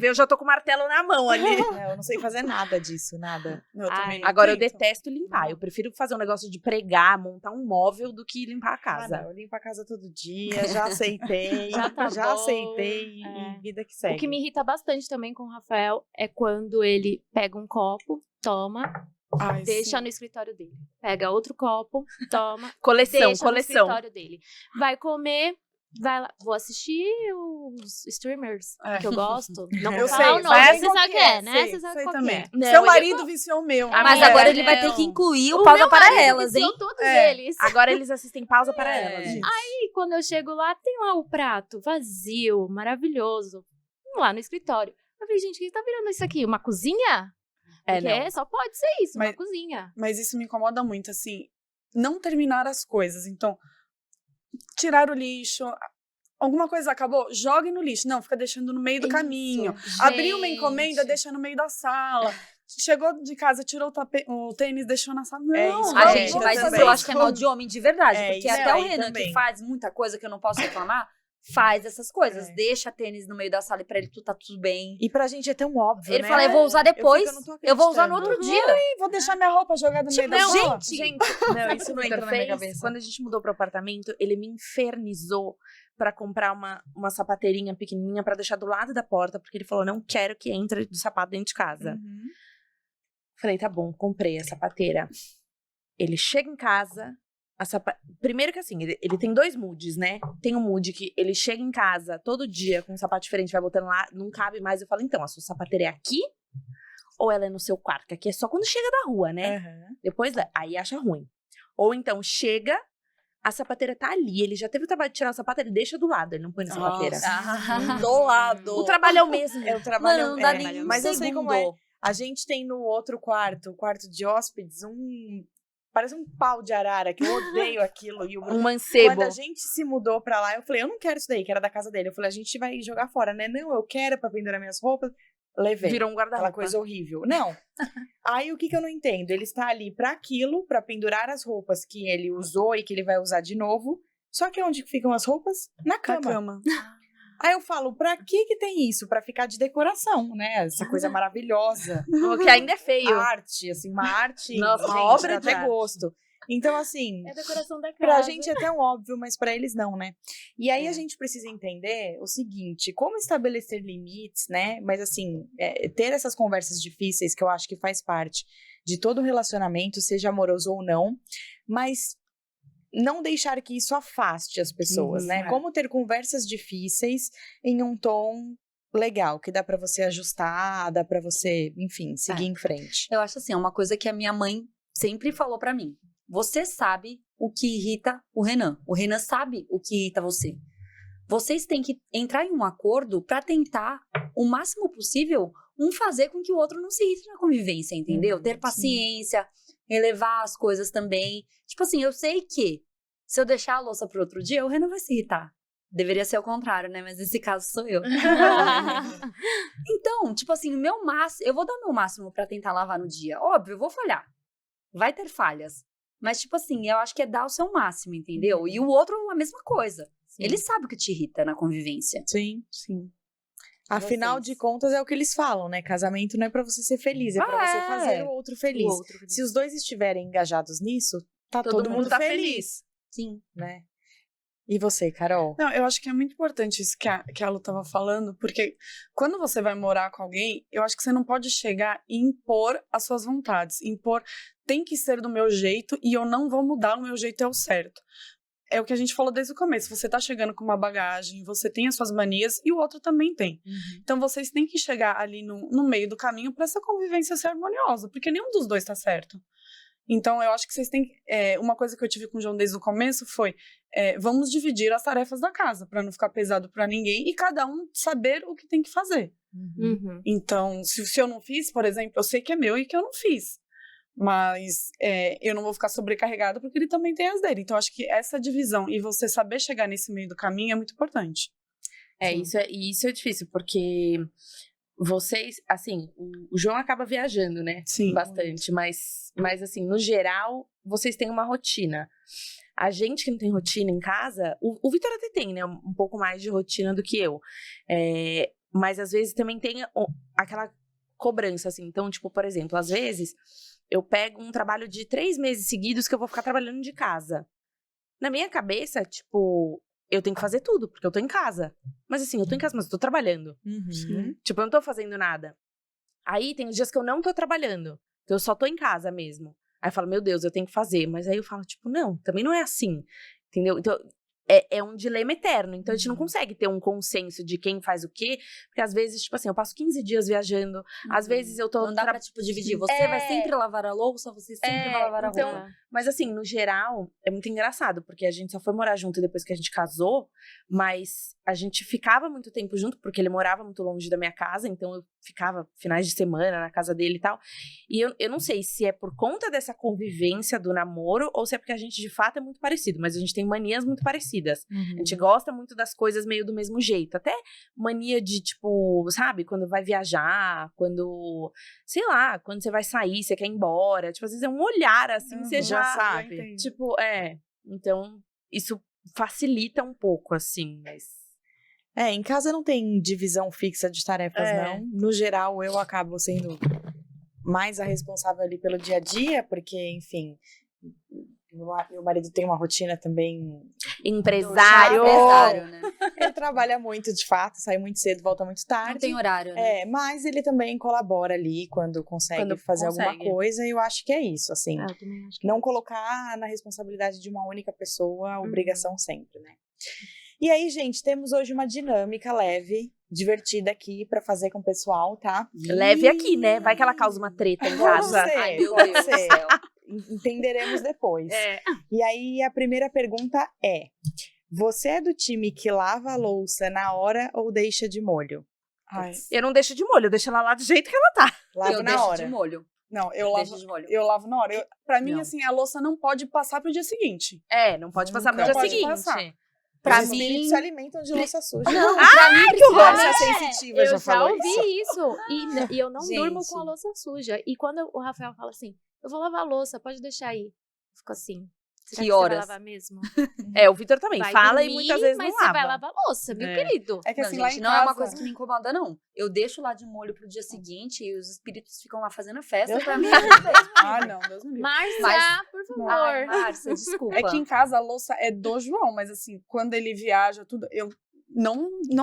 eu já tô com o martelo na mão ali. Eu não sei fazer nada disso, nada. Eu também não Agora, eu tento. detesto limpar. Eu prefiro fazer um negócio de pregar, montar um móvel, do que limpar a Ah, casa. não, eu limpo a casa todo dia, já aceitei, Já tá bom. aceitei É. e vida que segue. O que me irrita bastante também com o Rafael é quando ele pega um copo, toma, Ai, deixa sim. no escritório dele. Pega outro copo, toma, Coleção, deixa coleção. no escritório dele. Vai comer, vai lá. Vou assistir os streamers que eu gosto. Não Eu vou sei, falar o nome, mas mas qual você sabe que qual é, é, né? sei, Você sabe sei qual que também. é. Não, Seu ele- marido viciou o meu. Ah, Mas É, agora ele vai não. ter que incluir o O pausa meu para marido elas, hein? viciou todos É. eles. Agora eles assistem pausa para É. elas, gente. E quando eu chego lá, tem lá o prato vazio, maravilhoso, lá no escritório. Eu falei, gente, o que tá virando isso aqui? Uma cozinha? Porque não. só pode ser isso, Mas- uma cozinha. Mas isso me incomoda muito, assim, não terminar as coisas. Então, tirar o lixo, alguma coisa acabou, jogue no lixo. Não, fica deixando no meio do caminho. Abriu uma encomenda, Gente. deixa no meio da sala. Chegou de casa, tirou o tênis, deixou na sala. Não, É isso, A Não, gente, eu mas isso também. eu acho que é mal de homem de verdade. É, Porque isso até o aí Renan, também. que faz muita coisa que eu não posso reclamar, faz essas coisas. É. Deixa tênis no meio da sala e pra ele tá tudo bem. E pra gente é tão óbvio, Ele né? fala, eu vou usar depois, Eu não tô eu vou usar no acreditando. outro dia. Ih, vou deixar minha roupa jogada no meio da Não, sala. gente, não, isso não entra na minha fez. cabeça. Quando a gente mudou pro apartamento, ele me infernizou pra comprar uma sapateirinha pequenininha pra deixar do lado da porta, porque ele falou, não quero que entre de sapato dentro de casa. Uhum. Falei, tá bom, comprei a sapateira. Ele chega em casa, primeiro que assim, ele tem 2 moods, né? Tem um mood que ele chega em casa todo dia com um sapato diferente, vai botando lá, não cabe mais. Eu falo, então, a sua sapateira é aqui? Ou ela é no seu quarto? Que aqui é só quando chega da rua, né? Uhum. Depois, aí acha ruim. Ou então, chega, a sapateira tá ali, ele já teve o trabalho de tirar o sapato, ele deixa do lado, ele não põe na sapateira. Do lado. O trabalho é o mesmo. É o trabalho. Mano, não dá nem um mas eu sei como é. segundo. A gente tem no outro quarto, o quarto de hóspedes, parece um pau de arara, que eu odeio aquilo. E o Bruno, Um mancebo. quando a gente se mudou pra lá, eu falei, eu não quero isso daí, que era da casa dele. Eu falei, a gente vai jogar fora, né? Não, eu quero pra pendurar minhas roupas. Levei. Virou um Aquela guarda-roupa. coisa horrível. Não. Aí o que eu não entendo? Ele está ali pra aquilo, pra pendurar as roupas que ele usou e que ele vai usar de novo. Só que onde ficam as roupas? Na Na cama. cama. Aí eu falo, pra que tem isso? Pra ficar de decoração, né? Essa coisa maravilhosa. O que ainda é feio. Arte, assim, uma arte, Nossa, gente, uma obra dá de até arte. gosto. Então, assim, É a decoração da casa. pra gente é tão óbvio, mas pra eles não, né? E aí É. a gente precisa entender o seguinte, como estabelecer limites, né? Mas assim, ter essas conversas difíceis, que eu acho que faz parte de todo relacionamento, seja amoroso ou não, mas não deixar que isso afaste as pessoas, né? é. Como ter conversas difíceis em um tom legal, que dá pra você ajustar, dá pra você, enfim, seguir em frente. Eu acho assim, é uma coisa que a minha mãe sempre falou pra mim. Você sabe o que irrita o Renan. O Renan sabe o que irrita você. Vocês têm que entrar em um acordo pra tentar, o máximo possível, um fazer com que o outro não se irrite na convivência, entendeu? Ter sim. paciência, relevar as coisas também. Tipo assim, eu sei que se eu deixar a louça pro outro dia, o Renan vai se irritar. Deveria ser o contrário, né? Mas nesse caso sou eu. Então, tipo assim, eu vou dar o meu máximo pra tentar lavar no dia. Óbvio, eu vou falhar. Vai ter falhas. Mas, tipo assim, eu acho que é dar o seu máximo, entendeu? E o outro, a mesma coisa. Ele sabe o que te irrita na convivência. Sim, sim. Afinal de contas, é o que eles falam, né? Casamento não é pra você ser feliz, é pra você fazer o outro feliz. O outro. Se os dois estiverem engajados nisso, tá todo mundo tá feliz, Sim. né? E você, Carol? Não, eu acho que é muito importante isso que a Lu tava falando, porque quando você vai morar com alguém, eu acho que você não pode chegar e impor as suas vontades. Impor, tem que ser do meu jeito e eu não vou mudar, o meu jeito é o certo. é o que a gente falou desde o começo. Você tá chegando com uma bagagem, você tem as suas manias e o outro também tem. Então, vocês têm que chegar ali no meio do caminho para essa convivência ser harmoniosa, porque nenhum dos dois tá certo. Então, eu acho que vocês têm... uma coisa que eu tive com o João desde o começo foi... vamos dividir as tarefas da casa, para não ficar pesado para ninguém e cada um saber o que tem que fazer. Então, se eu não fiz, por exemplo, eu sei que é meu e que eu não fiz. Mas eu não vou ficar sobrecarregada porque ele também tem as dele. Então, acho que essa divisão e você saber chegar nesse meio do caminho é muito importante. Isso é difícil, porque vocês, assim, o João acaba viajando, né? Sim. Bastante, mas assim, no geral, vocês têm uma rotina. A gente que não tem rotina em casa, o Vitor até tem, né? Um pouco mais de rotina do que eu. Mas às vezes também tem aquela cobrança, assim. Então, tipo, por exemplo, às vezes eu pego um trabalho de 3 meses seguidos que eu vou ficar trabalhando de casa. Na minha cabeça, tipo, eu tenho que fazer tudo, porque eu tô em casa. Mas assim, eu tô em casa, mas eu tô trabalhando. Tipo, eu não tô fazendo nada. Aí tem os dias que eu não tô trabalhando, que eu só tô em casa mesmo. Aí eu falo, meu Deus, eu tenho que fazer. Mas aí eu falo, tipo, não, também não é assim. Entendeu? Então, é um dilema eterno. Então, a gente não consegue ter um consenso de quem faz o quê. Porque, às vezes, tipo assim, eu passo 15 dias viajando. Às vezes, eu tô... Não dá pra, tipo, dividir. Você vai sempre lavar a louça, você sempre vai lavar a então, roupa. Mas, assim, no geral, é muito engraçado. Porque a gente só foi morar junto depois que a gente casou. Mas a gente ficava muito tempo junto, porque ele morava muito longe da minha casa. Então, eu ficava finais de semana na casa dele e tal. E eu não sei se é por conta dessa convivência do namoro ou se é porque a gente, de fato, é muito parecido. Mas a gente tem manias muito parecidas. A gente gosta muito das coisas meio do mesmo jeito. Até mania de, tipo, sabe? Quando vai viajar, quando... Sei lá, quando você vai sair, você quer ir embora. Tipo, às vezes é um olhar, assim, você já sabe. Tipo, Então, isso facilita um pouco, assim, mas... Em casa não tem divisão fixa de tarefas, não. No geral, eu acabo sendo mais a responsável ali pelo dia a dia, porque, enfim, meu marido tem uma rotina também... Empresário! Né? Ele trabalha muito, de fato, sai muito cedo, volta muito tarde. Não tem horário, né? Mas ele também colabora ali quando consegue fazer alguma coisa, e eu acho que é isso, assim. Eu também acho que Não colocar na responsabilidade de uma única pessoa a obrigação sempre, né? E aí, gente, temos hoje uma dinâmica leve, divertida aqui pra fazer com o pessoal, tá? Leve aqui, né? Vai que ela causa uma treta em casa. Ai, meu pode Deus do ser. céu. Entenderemos depois. E aí, a primeira pergunta é: você é do time que lava a louça na hora ou deixa de molho? Ai, Eu não deixo de molho, eu deixo ela lá do jeito que ela tá. Lava Eu na deixo hora. de molho. não, Deixo de molho. eu lavo na hora. Pra mim, Não. assim, a louça não pode passar pro dia seguinte. Não pode passar pro Nunca dia pode seguinte. passar. Pra Os mim- espíritos se alimentam de louça suja. Não, pra mim precisa... Você é sensitiva, Eu já já falou ouvi isso? isso. E eu não durmo Gente. com a louça suja. E quando o Rafael fala assim, eu vou lavar a louça, pode deixar aí. Eu fico assim, será Que você horas? vai lavar mesmo? O Vitor também Vai fala e dormir, muitas vezes mas não você lava. vai lavar a louça, meu querido. É que Não, assim, gente, lá em não casa... é uma coisa que me incomoda, não. Eu deixo lá de molho pro dia seguinte e os espíritos ficam lá fazendo festa Deus pra me mim. Ah, não, Deus me livre. Márcia, Mas- por favor. Ai, Márcia, desculpa. É que em casa a louça é do João, mas assim, quando ele viaja, tudo, eu não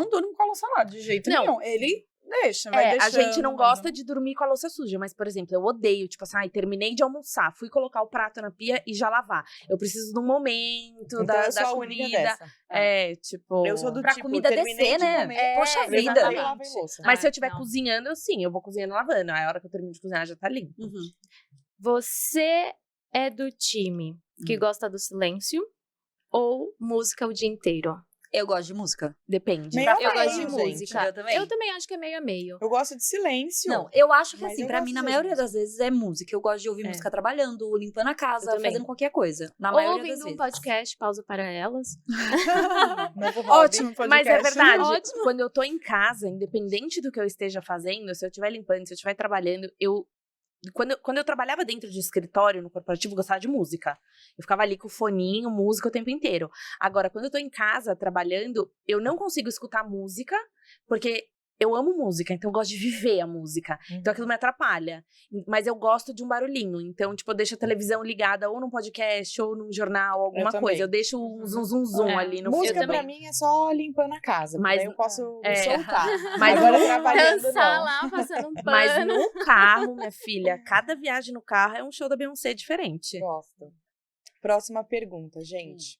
durmo com a louça lá, de jeito Não. nenhum. Ele deixa, vai A deixando. gente não mas gosta de dormir com a louça suja, mas, por exemplo, eu odeio, tipo assim, terminei de almoçar, fui colocar o prato na pia e já lavar. Eu preciso do momento, Então da eu sou a comida. única dessa. Tipo... Eu sou do Pra tipo, comida terminei descer, de né? comer, Poxa eu vida. já lavo a louça. Mas se eu estiver não. cozinhando, eu vou cozinhando e lavando. Aí a hora que eu termino de cozinhar já tá limpo. Você é do time que gosta do silêncio ou música o dia inteiro? Eu gosto de música. Depende. Meio a Eu gosto de meio, música. Eu também. Eu também acho que é meio a meio. Eu gosto de silêncio. Não, eu acho que Mas assim, eu pra gosto mim, na de maioria música. das vezes é música. Eu gosto de ouvir música trabalhando, limpando a casa, Eu também. fazendo qualquer coisa. Na Ou maioria das ouvindo um vezes. podcast, pausa para elas. Novo hobby. Ótimo podcast. Mas é verdade, Ótimo. quando eu tô em casa, independente do que eu esteja fazendo, se eu estiver limpando, se eu estiver trabalhando, quando eu trabalhava dentro de escritório, no corporativo, eu gostava de música. Eu ficava ali com o foninho, música o tempo inteiro. Agora, quando eu tô em casa trabalhando, eu não consigo escutar música, porque eu amo música, então eu gosto de viver a música. Então aquilo me atrapalha. Mas eu gosto de um barulhinho. Então, tipo, eu deixo a televisão ligada ou num podcast, ou num jornal, alguma também. coisa. Eu deixo um zum ali no Música fundo. pra mim é só limpando a casa, Mas- mas eu posso me é. soltar. Mas Agora não trabalhando Dançar não. lá, passando um pano. Mas no carro, minha filha, cada viagem no carro é um show da Beyoncé diferente. Gosto. Próxima pergunta, gente.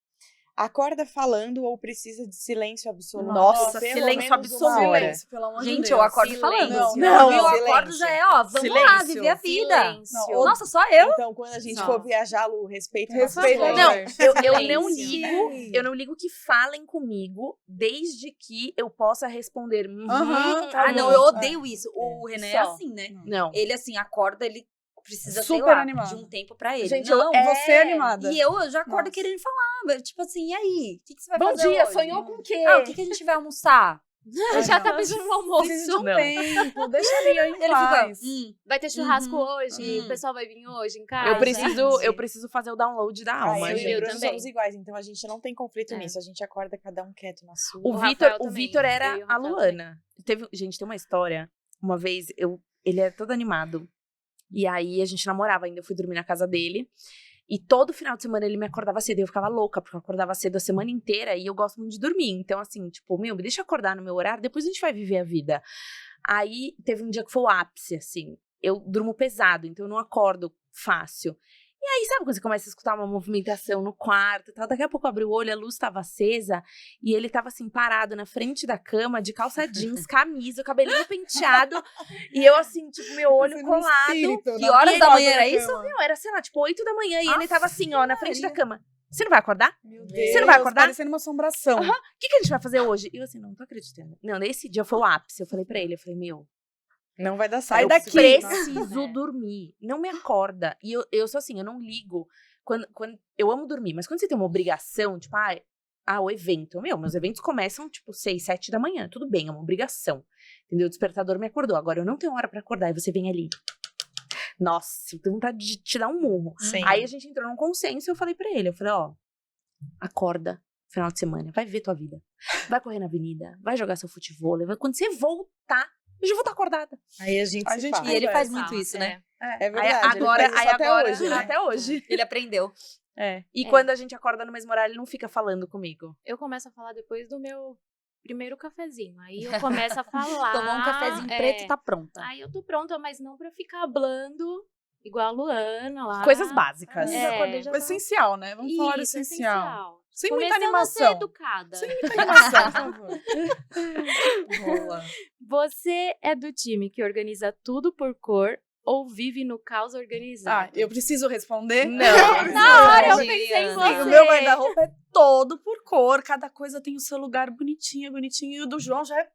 acorda falando ou precisa de silêncio absoluto? Nossa, Pelo silêncio menos uma absoluto. hora. Silêncio, pelo amor de Gente, Deus. eu acordo Silêncio. falando. Não, eu silêncio. acordo já é, ó, vamos lá, Silêncio. viver a vida. Silêncio. Não, Nossa, só eu? Então, quando a gente Só. for viajar, Lu, respeita Respeita nossas Não, regras. eu não Silêncio. ligo, eu não ligo que falem comigo, desde que eu possa responder. Aham, tá Ah, não, bom. eu odeio isso. O René é Só. assim, né? Não. Ele, assim, acorda, ele precisa, sei Super lá, animado. de um tempo pra ele. Gente, não, Você é animada. E eu já acordo Nossa. querendo falar. Tipo assim, e aí? O que você vai Bom fazer dia, hoje? sonhou com o quê? Ah, o que a gente vai almoçar? Já não. tá pensando no almoço. Precisa de um Não. tempo, deixa ali aí em Ele paz. fica, Vai ter churrasco hoje, Uhum. o pessoal vai vir hoje em casa. Eu preciso fazer o download da alma, eu e gente. o Bruno também. somos iguais, então a gente não tem conflito É. nisso. A gente acorda cada um quieto na sua. O Rafael Vitor, também. era Eu e o a Rafael Luana. Gente, tem uma história. Uma vez, ele é todo animado. E aí, a gente namorava ainda. Eu fui dormir na casa dele. E todo final de semana ele me acordava cedo. E eu ficava louca, porque eu acordava cedo a semana inteira. E eu gosto muito de dormir. Então, assim, tipo, me deixa acordar no meu horário. Depois a gente vai viver a vida. Aí, teve um dia que foi o ápice, assim. Eu durmo pesado, então eu não acordo fácil. E aí, sabe quando você começa a escutar uma movimentação no quarto e tal? Daqui a pouco eu abri o olho, a luz estava acesa e ele tava assim, parado na frente da cama, de calça jeans, camisa, o cabelinho penteado. E eu assim, tipo, meu olho Você num colado. espírito, Que na horas da porta manhã era isso? cama. Não, era, sei lá, tipo, 8 da manhã e ele tava assim, ó, na frente da Maria. cama. Você não vai acordar? Meu Você não vai acordar? Parecendo uma assombração. Aham. O que a gente vai fazer hoje? E eu assim, não tô acreditando. Não, nesse dia foi o ápice. Eu falei pra ele, eu falei, meu, Não vai dar Sai certo. daqui. preciso dormir. Não me acorda. E eu sou assim, eu não ligo. Quando eu amo dormir, mas quando você tem uma obrigação, tipo, o evento. Meus eventos começam, tipo, 6, 7 da manhã. Tudo bem, é uma obrigação. Entendeu? O despertador me acordou. Agora eu não tenho hora pra acordar. E você vem ali. Nossa, eu tenho vontade de te dar um murro. Sim. Aí a gente entrou num consenso e eu falei pra ele. Eu falei, ó, acorda final de semana. Vai viver tua vida. Vai correr na avenida. Vai jogar seu futebol. Quando você voltar, eu já vou estar acordada. Aí a gente A se gente fala. E ele faz Conversa. muito isso, né? É verdade. Aí, agora, ele faz isso até agora, hoje, né? até hoje. Ele aprendeu. E É. quando a gente acorda no mesmo horário, ele não fica falando comigo. Eu começo a falar depois do meu primeiro cafezinho. Aí eu começo a falar. Tomou um cafezinho preto e tá pronta. Aí eu tô pronta, mas não pra ficar hablando, igual a Luana lá. Coisas básicas. É. Acordei, já tá- O essencial, né? Vamos falar do Isso, essencial. Sem muita Começando a ser animação. educada. Sem muita animação, por favor. Boa. Você é do time que organiza tudo por cor ou vive no caos organizado? Eu preciso responder? Não. Na hora eu Sim, pensei em Sim, você. O meu guarda-roupa é todo por cor. Cada coisa tem o seu lugar bonitinho, bonitinho. E o do João já é...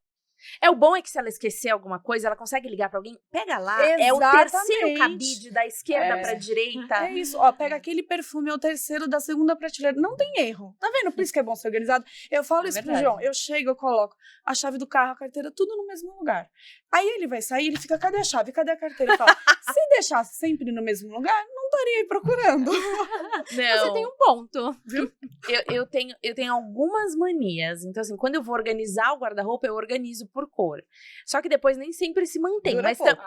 O bom é que se ela esquecer alguma coisa, ela consegue ligar pra alguém. Pega lá. É o terceiro Exatamente. cabide da esquerda É. pra direita. É isso. Ó, pega aquele perfume, é o terceiro da segunda prateleira. Não tem erro. Tá vendo? Por isso que é bom ser organizado. Eu falo É isso pro verdade. João. Eu chego, eu coloco a chave do carro, a carteira, tudo no mesmo lugar. Aí ele vai sair, ele fica, cadê a chave? Cadê a carteira? Eu falo, se deixasse sempre no mesmo lugar, não estaria aí procurando. Não. Você tem um ponto. Eu tenho algumas manias. Então, assim, quando eu vou organizar o guarda-roupa, eu organizo por cor. Só que depois nem sempre se mantém. Dura Mas, pouco.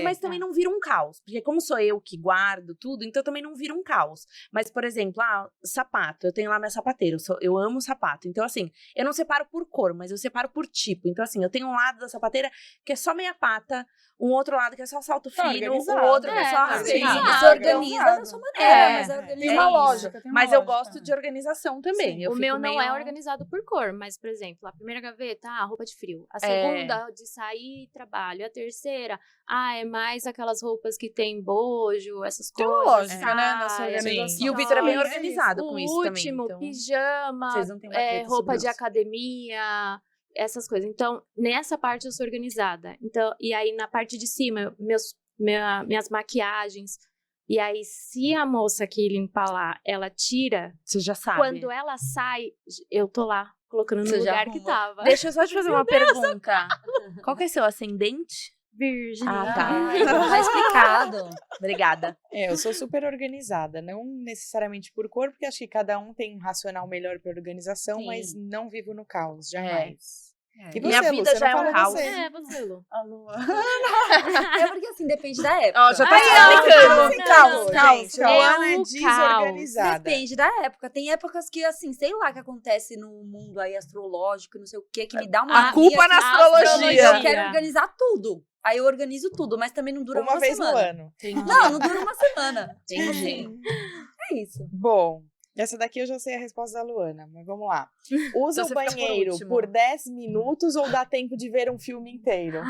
mas também não vira um caos. Porque como sou eu que guardo tudo, então também não vira um caos. Mas, por exemplo, sapato. Eu tenho lá minha sapateira. Eu amo sapato. Então, assim, eu não separo por cor, mas eu separo por tipo. Então, assim, eu tenho um lado da sapateira que é só meia pata, um outro lado que é só salto Tá fino, o organizado. outro que é só Tá rasteirinho. organizado. Você organiza da sua maneira, mas é Tem organizado. uma É lógica. isso. Tem uma Mas eu lógica. gosto de organização também. Sim. Eu O fico meu não meio- é organizado por cor, mas, por exemplo, a primeira gaveta, roupa de frio. A É. segunda, de sair e trabalho. A terceira, é mais aquelas roupas que tem bojo, essas Tem coisas. uma lógica, né? Nessa saia, organização. E o Vitor é bem Sim, organizado O com isso também. último, Então, pijama, vocês não têm uma treta roupa sobre de isso. academia, essas coisas. Então, nessa parte eu sou organizada. Então, e aí na parte de cima, minhas maquiagens. E aí, se a moça que limpa lá, ela tira, Você já sabe. quando ela sai, eu tô lá, colocando no Você já lugar que arrumou. tava. Deixa eu só te fazer uma pergunta. Qual que é seu ascendente? Virgem. Ah, tá. Tá explicado. Obrigada. Eu sou super organizada, não necessariamente por cor, porque acho que cada um tem um racional melhor para organização, Sim. mas não vivo no caos, jamais. E Minha você, Lu, vida você já não é um falou caos. você. É, você, Lu. A lua. É porque assim, depende da época. Ó, já tá Ai, explicando. não, Sem não, caos, não. caos, gente. Luana É é o desorganizada. Depende da época. Tem épocas que, assim, sei lá, que acontece no mundo aí astrológico, e não sei o quê, que me dá uma A culpa agonia na que- astrologia. Eu quero organizar tudo. Aí eu organizo tudo, mas também não dura Uma vez no semana. ano. Não, não dura uma semana. Tipo assim, é isso. Bom, Essa daqui eu já sei a resposta da Luana, mas vamos lá. Usa Então o você fica por banheiro último. por 10 minutos ou dá tempo de ver um filme inteiro?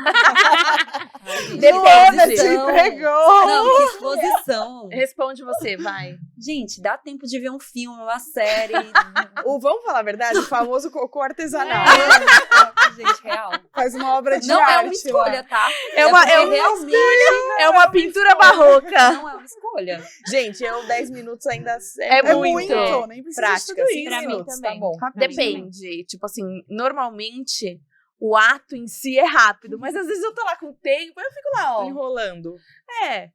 Depende. te pegou! Não, que exposição. Responde você, vai. Gente, dá tempo de ver um filme, uma série. Vamos falar a verdade? O famoso cocô artesanal. Gente, real. Faz uma obra de Não arte é uma escolha, lá. tá? É uma porque realmente É uma pintura barroca. não é uma escolha. Gente, 10 minutos ainda É muito. nem precisa Prática, de tudo 5 isso. Pra mim minutos, tá também. bom. Depende. Tipo assim, normalmente o ato em si é rápido, mas às vezes eu tô lá com tempo, eu fico lá, ó. Enrolando. É.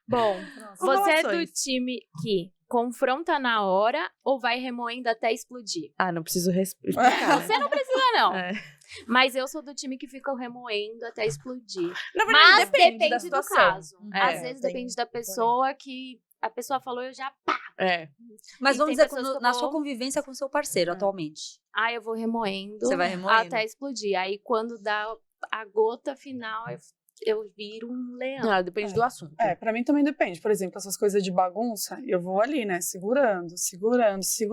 Bom, você é do Relações. time que confronta na hora ou vai remoendo até explodir? Ah, não preciso explicar. Você não precisa, não. É. Mas eu sou do time que fica remoendo até explodir. Na verdade, Mas depende da do situação. caso. É, Às vezes tem- depende da pessoa que a pessoa falou, eu já pá. É. Mas E vamos tem dizer, pessoas que eu na vou- sua convivência com seu parceiro atualmente. Eu vou remoendo Você vai remoendo? até explodir. Aí quando dá a gota final, eu viro um leão. Não, depende do assunto. É, pra mim também depende. Por exemplo, essas coisas de bagunça, eu vou ali, né? Segurando.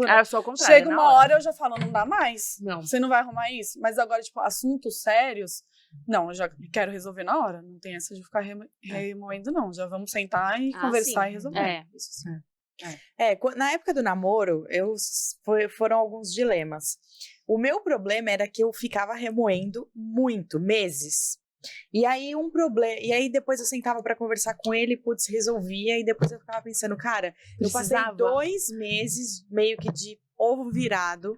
Ah, eu sou ao contrário. Chega na uma hora eu já falo, não dá mais. Não. Você não vai arrumar isso? Mas agora, tipo, assuntos sérios, não, eu já quero resolver na hora. Não tem essa de ficar remoendo, não. Já vamos sentar e conversar sim. e resolver. É, isso sim. Na época do namoro, foram alguns dilemas. O meu problema era que eu ficava remoendo muito, meses. E aí depois eu sentava pra conversar com ele, putz, resolvia, e depois eu ficava pensando, cara, eu passei Precisava. 2 meses meio que de ovo virado,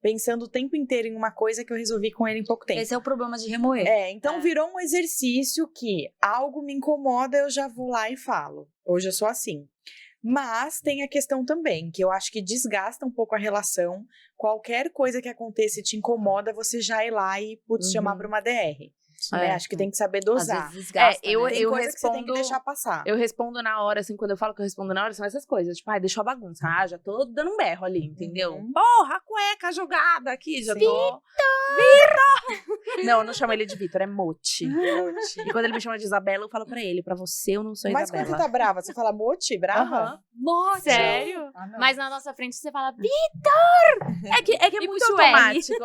pensando o tempo inteiro em uma coisa que eu resolvi com ele em pouco tempo. Esse é o problema de remoer. Então virou um exercício que algo me incomoda, eu já vou lá e falo. Hoje eu sou assim. Mas tem a questão também, que eu acho que desgasta um pouco a relação. Qualquer coisa que aconteça e te incomoda, você já ir lá e chamar pra uma DR. Né? Acho que tem que saber Às dosar. vezes desgasta, É, eu- né? Tem coisa que você tem que respondo- deixar passar. Eu respondo na hora, assim, quando eu falo que eu respondo na hora, são essas coisas. Tipo, deixou a bagunça. Já tô dando um berro ali, entendeu? Uhum. Porra, a cueca jogada aqui, já Sim. tô... Vitor! Não, eu não chamo ele de Vitor, é Moti. E quando ele me chama de Isabela, eu falo pra ele, pra você eu não sou Mas Isabela. quando você tá brava, você fala Moti, brava? Aham. Nossa! Sério? Ah, não. Mas na nossa frente você fala, É que é E muito puxa o R. automático.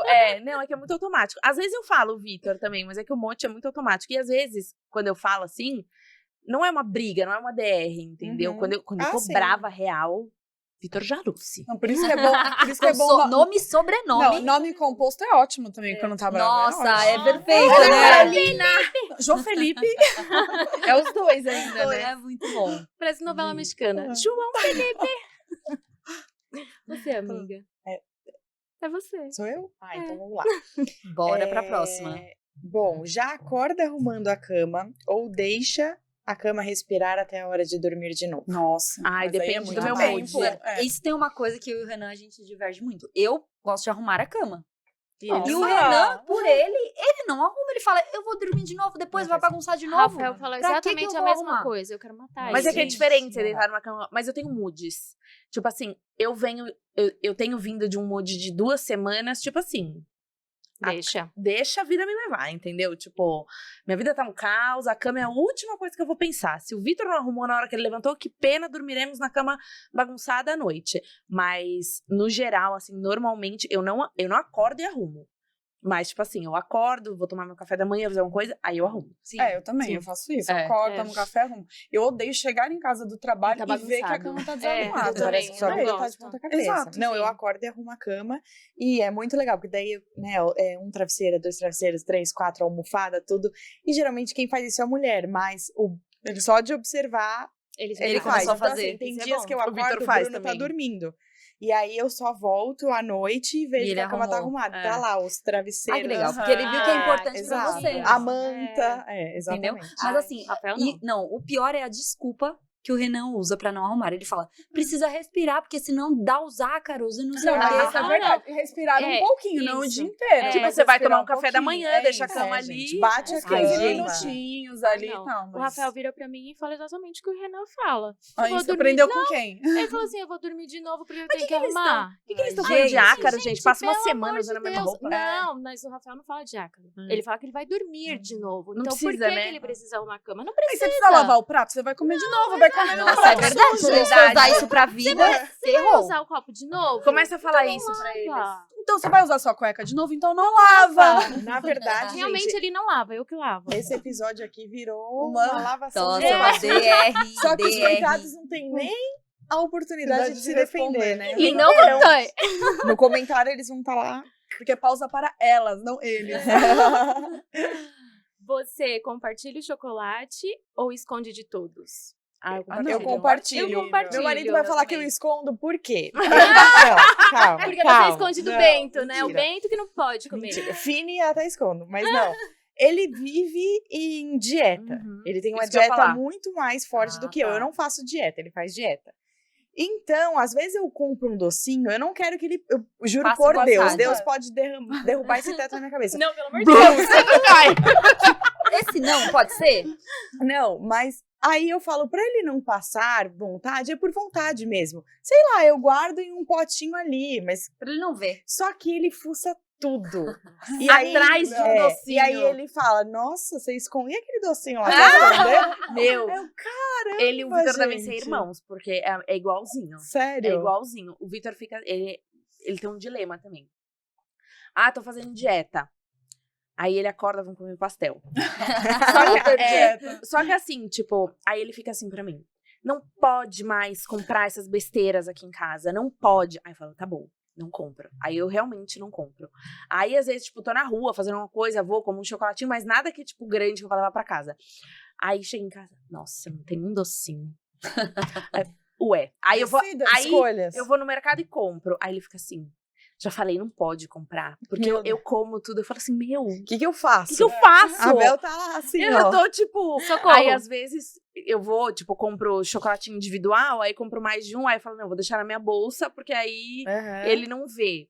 Não, é que é muito automático. Às vezes eu falo Vitor também, mas é que o Moti é muito automático. E às vezes, quando eu falo assim, não é uma briga, não é uma DR, entendeu? Uhum. Quando eu tô sim. brava real, Vitor Jarussi. Não, por isso que é bom. Por isso que é bom Nome e sobrenome. Não, nome composto é ótimo também quando tá bravo. Nossa, é é perfeito, né? ótimo. João Felipe. É os dois ainda, né? É muito bom. parece novela mexicana. João Felipe. Você, amiga. É você. Sou eu? Então vamos lá. Bora pra próxima. Bom, já acorda arrumando a cama ou deixa a cama respirar até a hora de dormir de novo? Nossa. Ai, mas aí depende é do muito meu tempo. mood. É. Isso tem uma coisa que eu e o Renan, a gente diverge muito. Eu gosto de arrumar a cama. E E o ele... Nossa. Renan, por ele não arruma. Ele fala, eu vou dormir de novo, depois Não vai faz bagunçar de novo. Rafael falou Pra que que exatamente eu a vou mesma arrumar? coisa. Eu quero matar Mas ele. é que é gente, diferente você não. deitar numa cama. Mas eu tenho moods. Tipo assim, eu tenho vindo de um mood de 2 semanas, tipo assim, deixa a vida me levar, entendeu? Tipo, minha vida tá um caos, a cama é a última coisa que eu vou pensar. Se o Vitor não arrumou na hora que ele levantou, que pena, dormiremos na cama bagunçada à noite. Mas, no geral, assim, normalmente, eu não acordo e arrumo. Mas, tipo assim, eu acordo, vou tomar meu café da manhã, fazer alguma coisa, aí eu arrumo. Sim. É, eu também, Sim. eu faço isso. É. Eu acordo, É. tomo café, arrumo. Eu odeio chegar em casa do trabalho Tá e ver que a bagunçado. cama tá É, desarrumada. eu também, Parece que sua eu vida não tá de gosto. ponta cabeça. Exato, Não, sim. eu acordo e arrumo a cama. E é muito legal, porque daí, né, é um travesseiro, 2 travesseiros, 3, 4, almofada, tudo. E geralmente quem faz isso é a mulher, mas só de observar, Ele Ele faz. começou a Então, fazer. assim, tem Isso é dias bom. que eu O acordo, Vitor o faz Bruno tá também. dormindo. E aí eu só volto à noite e vejo E que ele a cama tá arrumou. arrumada. É. Tá lá os travesseiros. Ai, que legal. Aham. Porque ele viu que é Ah, importante pra Exato. você. A manta. Entendeu? Exatamente. Mas assim, Rafael o pior é a desculpa que o Renan usa pra não arrumar. Ele fala, precisa respirar, porque senão dá os ácaros e não sei Não, o mas quê. isso é Não, verdade. E respirar É, um pouquinho, não o isso. dia inteiro. É. Tipo, mas você vai respirar tomar um café da pouquinho, manhã, deixa a isso. cama gente, ali. bate a Uns Ai, 15 gente. minutinhos ali. Não. Não, O mas... Rafael vira pra mim e fala exatamente o que o Renan fala. Ah, vou isso dormir- aprendeu Não. com quem? Ele falou assim, eu vou dormir de novo porque eu tenho que eles arrumar. O que eles estão Ai, falando de gente, ácaro, gente? Passa uma pelo semana amor usando a de mesma Deus. roupa. Não, mas o Rafael não fala de ácaro. Ele fala que ele vai dormir de novo. Não Então por precisa, que né? que ele precisa arrumar a cama? Não Aí precisa. você precisa lavar o prato, você vai comer de novo, vai Nossa, é verdade. Se você usar isso pra vida, Você vai usar o copo de novo? Começa a falar Então isso não pra eles. lava. Então você vai usar sua cueca de novo? Então não lava! Na verdade, Realmente gente, ele não lava, eu que lavo. esse episódio aqui virou Uma- uma lavação Nossa, de uma roupa. DR, Só que os DR. convidados não têm nem a oportunidade de se defender, né? E não vai. No comentário eles vão estar lá. Porque pausa para elas, não eles. Você compartilha o chocolate ou esconde de todos? Ah, eu não. Eu compartilho. Eu compartilho, Meu marido vai eu falar que eu também. escondo, por quê? Não, calma, Porque calma. você esconde do Não, Bento, né? O mentira. Bento que não pode comer. Mentira. Fini até escondo, mas não. Ele vive em dieta. Uhum. Ele tem uma Isso que eu ia dieta falar. muito mais forte do que eu. tá. Eu não faço dieta, ele faz dieta. Então, às vezes eu compro um docinho, eu não quero que ele. Eu juro Passe por boa Deus, tarde. Deus pode derrubar esse teto na minha cabeça. Não, pelo amor de Deus. Esse não, pode ser? Não, mas aí eu falo, pra ele não passar vontade, é por vontade mesmo. Sei lá, eu guardo em um potinho ali, mas Pra ele não ver. só que ele fuça tudo. E Atrás de um docinho. E aí ele fala, nossa, você esconde aquele docinho lá, você escondeu? Meu, Eu, caramba, ele e o Vitor devem ser gente. irmãos, porque é igualzinho. Sério? É igualzinho. O Vitor fica. Ele tem um dilema também. Ah, tô fazendo dieta. Aí ele acorda, vamos comer pastel. Só que assim, tipo, aí ele fica assim pra mim. Não pode mais comprar essas besteiras aqui em casa. Não pode. Aí eu falo, tá bom, não compro. Aí eu realmente não compro. Aí, às vezes, tipo, tô na rua fazendo uma coisa, vou, como um chocolatinho, mas nada que, tipo, grande que eu vou levar pra casa. Aí chega em casa, nossa, não tem um docinho. Aí, ué. Aí eu vou. Decida, Aí escolhas. eu vou no mercado e compro. Aí ele fica assim. Já falei, não pode comprar. Porque Meu eu como tudo. Eu falo assim, meu, o O que eu faço? que eu faço? A Bel tá assim, Eu ó. tô, tipo... Socorro. Aí, às vezes, eu vou, tipo, compro chocolatinho individual, aí compro mais de um, aí eu falo, não, vou deixar na minha bolsa, porque aí Aham. ele não vê.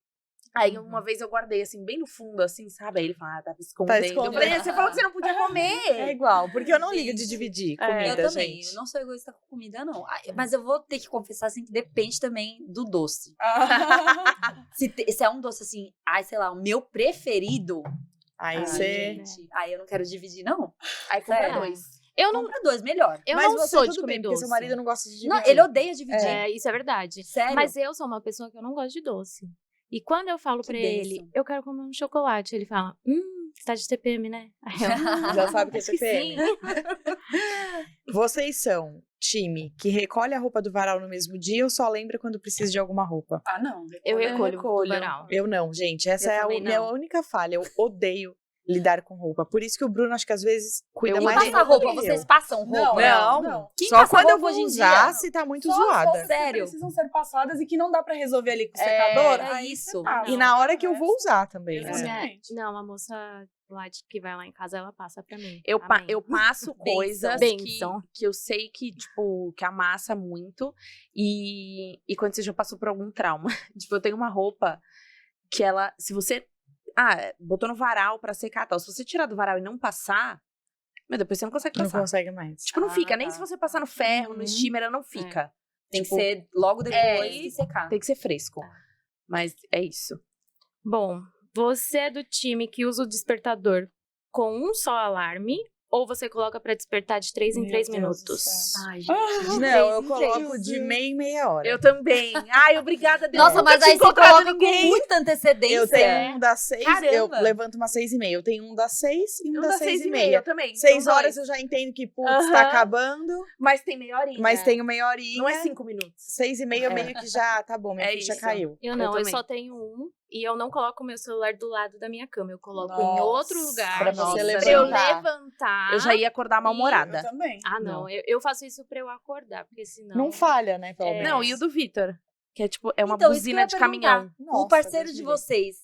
Aí, uma vez eu guardei, assim, bem no fundo, assim, sabe? Aí ele fala, tava escondendo. Eu falei, escondendo. você falou que você não podia comer. É igual, porque eu não ligo de Gente. dividir É, comida, Eu também, gente. eu não sou egoísta com comida, não. Mas eu vou ter que confessar, assim, que depende também do doce. Se é um doce, assim, ai, sei lá, o meu preferido, Aí ai, você... gente, aí eu não quero dividir, não. Aí compra Sério? dois. Eu não, Compra dois, melhor. eu Mas não você sou tudo de comer bem, doce. porque seu marido não gosta de dividir. Não, ele odeia dividir. É, isso é verdade. Sério? Mas eu sou uma pessoa que eu não gosto de doce. E quando eu falo pra ele, bênção. eu quero comer um chocolate, ele fala, você tá de TPM, né? Aí eu, Já sabe que é acho que TPM. sim. Vocês são time que recolhe a roupa do varal no mesmo dia ou só lembra quando precisa de alguma roupa? Ah, não. Eu recolho recolho. do varal. Eu não, gente. Essa Eu é a também minha não. única falha. Eu odeio lidar com roupa. Por isso que o Bruno, acho que às vezes, cuida Eu E mais odeio de passar roupa roupa, do que eu. vocês passam roupa? Não. Quem Só passa quando eu roupa vou hoje em usar, dia? se tá muito Só zoada. que Sério? precisam ser passadas e que não dá pra resolver ali com o secador. é aí isso. você passa. E na hora que eu vou usar também, né? Exatamente. Não, a moça lá que vai lá em casa, ela passa pra mim. Eu Amém. passo Benção. coisas Benção. que eu sei que, tipo, que amassa muito. E quando você já passou por algum trauma. Tipo, eu tenho uma roupa que ela, se você... botou no varal pra secar e tal. Se você tirar do varal e não passar, meu, depois você não consegue Não passar. consegue mais. Tipo, não Ah, fica. Nem tá. se você passar no ferro, no Uhum. steamer, ela não fica. Tem Tipo, que ser logo depois é, de secar. Tem que ser fresco. Mas é isso. Bom, você é do time que usa o despertador com um só alarme ou você coloca pra despertar de 3 em Meu 3 Deus do minutos? céu. Ai, Não, eu coloco de meia em meia hora. Eu também. Ai, obrigada, Deus. Nossa, Nunca mas tinha aí você encontrado coloca ninguém. com muita antecedência. Eu tenho um das 6, eu Caramba. levanto umas 6:30. Eu tenho um das 6 e um Um das das 6:30. eu também. 6 são horas dois. eu já entendo que, putz, Aham. tá acabando. Mas tem meia horinha. Mas tenho meia horinha. Não é 5 minutos. 6:30 eu meio que já, tá bom, minha É ficha isso. caiu. Eu não, eu também. só tenho um e eu não coloco o meu celular do lado da minha cama. Eu coloco em Nossa, outro lugar pra você pra eu levantar. levantar. Eu já ia acordar mal-humorada. Eu também. Ah, não. Eu faço isso pra eu acordar, porque senão... Não falha, né, pelo menos. Não, e o do Vitor? Que é tipo, é uma Então, isso que eu buzina ia de perguntar. caminhão. Nossa, O parceiro Deus de me livre. vocês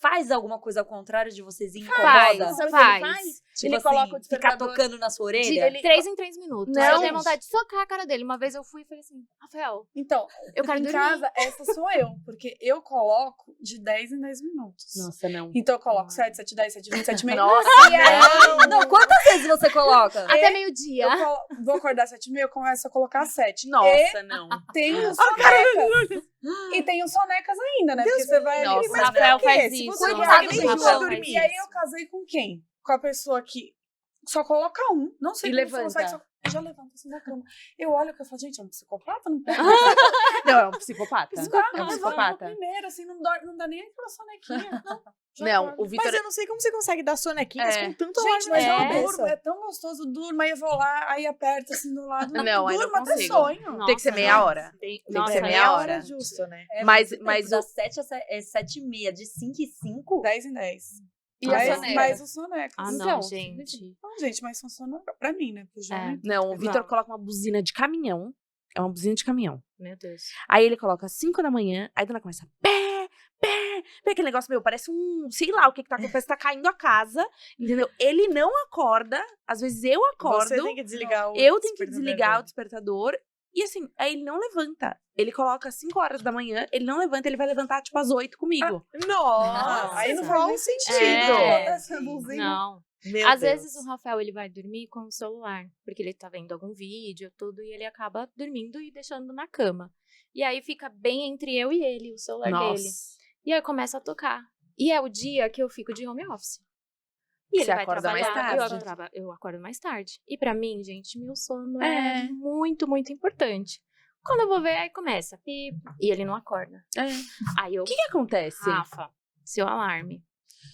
faz alguma coisa ao contrário de vocês? Incomoda? Faz. Sabe o que ele faz? Tipo Ele assim, coloca o ficar despertador. tocando na sua orelha? Ele- 3 em 3 minutos. Não. Eu tenho vontade de socar a cara dele. Uma vez eu fui e falei assim, Rafael, Então, eu quero em dormir. casa, essa sou eu. Porque eu coloco de 10 em 10 minutos. Nossa, não. Então eu coloco 7, 7, 10, 7, 20, 7, meia. Nossa, E aí, Não, quantas vezes você coloca? Até meio-dia. eu vou acordar 7:30, eu começo a colocar 7. Nossa, não. E tenho sonecas. E tenho sonecas ainda, né? Porque você vai ali, Nossa, mas Rafael quê? faz Se isso. você Coitado nem do enjoa Rafael dormir. faz E aí eu casei com quem? Com a pessoa que só coloca um. Não sei E como você levanta. consegue só... Eu já levanto assim da cama. Eu olho e eu falo, gente, é um psicopata? Não pega. Não, é um psicopata. Psicopata, É um psicopata. primeiro, assim, não dá nem aquela sonequinha. Já Não, acordo. o Vitor... Mas eu não sei como você consegue dar sonequinhas É. com tanto Gente, alarme mas na eu cabeça. durmo, é tão gostoso, durmo, aí eu vou lá, aí aperto assim do lado. Não, aí não durmo até consigo. sonho. Tem que ser meia hora. Tem que ser meia hora. Justo, né? Mas das 7 às 7h30, de 5 e 5. 10 em 10. E mas, a soneca? mas o soneca. Ah, Então, não, gente. Não, gente, mas funciona pra mim, né? Pro jovem. Não, o Vitor Não. coloca uma buzina de caminhão. É uma buzina de caminhão. Meu Deus. Aí ele coloca às 5 da manhã, aí a dona começa pé, pé, aquele negócio meu, parece sei lá o que tá acontecendo, parece que tá caindo a casa, entendeu? Ele não acorda, às vezes eu acordo, Você tem que desligar o eu tenho que despertador desligar o dele. despertador, e assim, aí ele não levanta. Ele coloca às 5 horas da manhã, ele não levanta, ele vai levantar tipo às 8 comigo. Nossa, aí não qual faz nem sentido. É. Essa blusinha. Não. Meu Às Deus. vezes o Rafael ele vai dormir com o celular, porque ele tá vendo algum vídeo, tudo, e ele acaba dormindo e deixando na cama. E aí fica bem entre eu e ele, o celular dele. E aí começa a tocar. E é o dia que eu fico de home office. E ele Você vai acorda mais trabalhar, tarde. eu acordo mais tarde. E pra mim, gente, meu sono É. é muito, muito importante. Quando eu vou ver, aí começa. E ele não acorda. Aí eu, O que acontece? Rafa, seu alarme.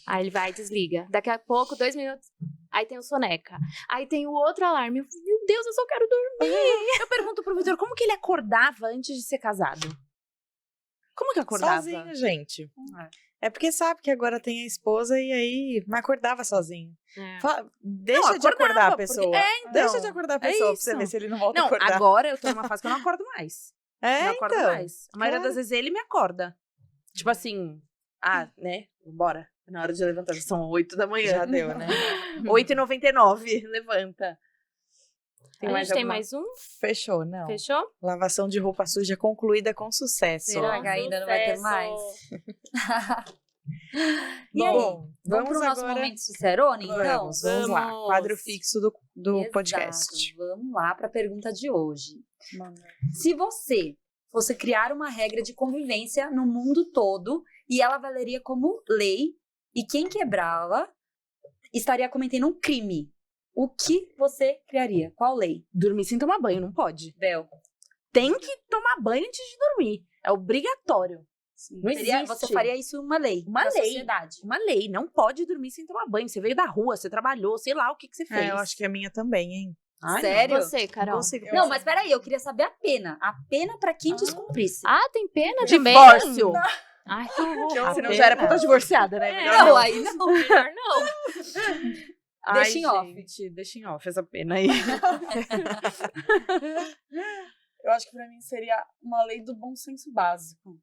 Aí ele vai e desliga. Daqui a pouco, 2 minutos, aí tem o soneca. Aí tem o outro alarme. Eu falo, meu Deus, eu só quero dormir. Eu pergunto pro Vitor, como que ele acordava antes de ser casado? Como que acordava? Sozinho, gente. É porque sabe que agora tem a esposa e aí não acordava sozinho. Deixa Não, de acordar acordava, a pessoa. porque- então, Deixa de acordar a pessoa pra você isso. ver se ele não volta a Não, acordar. agora eu tô numa fase que eu não acordo mais. É, Não acordo então. mais. A maioria das vezes ele me acorda. Tipo assim, né? Bora. Na hora de levantar, já são 8 da manhã. Já deu, né? 8h99, levanta. A gente tem mais um? Fechou, não. Fechou? Lavação de roupa suja concluída com sucesso. Será que ainda não vai ter mais? E aí? Bom, Vamos pro nosso agora... momento Cicerone, então? Vamos lá. Quadro fixo do Exato. podcast. Vamos lá para a pergunta de hoje. Se você fosse criar uma regra de convivência no mundo todo e ela valeria como lei, e quem quebrá-la estaria cometendo um crime, o que você criaria? Qual lei? Dormir sem tomar banho, não pode. Bel. Tem que tomar banho antes de dormir. É obrigatório. Não existe. Você faria isso uma lei Uma da lei. sociedade. Uma lei. Não pode dormir sem tomar banho. Você veio da rua, você trabalhou, sei lá o que você fez. Eu acho que a minha também, hein? Ai, Sério? Você, Carol. Consigo Não, mas peraí, eu queria saber a pena. A pena pra quem descumprisse. Ah, tem pena Divórcio. também? Ai, que horror. Senão já era pra estar divorciada, né? Melhor Não, não. aí não. Melhor não. Ai, Deixa em off. gente, deixa em off essa pena aí. Eu acho que pra mim seria uma lei do bom senso básico.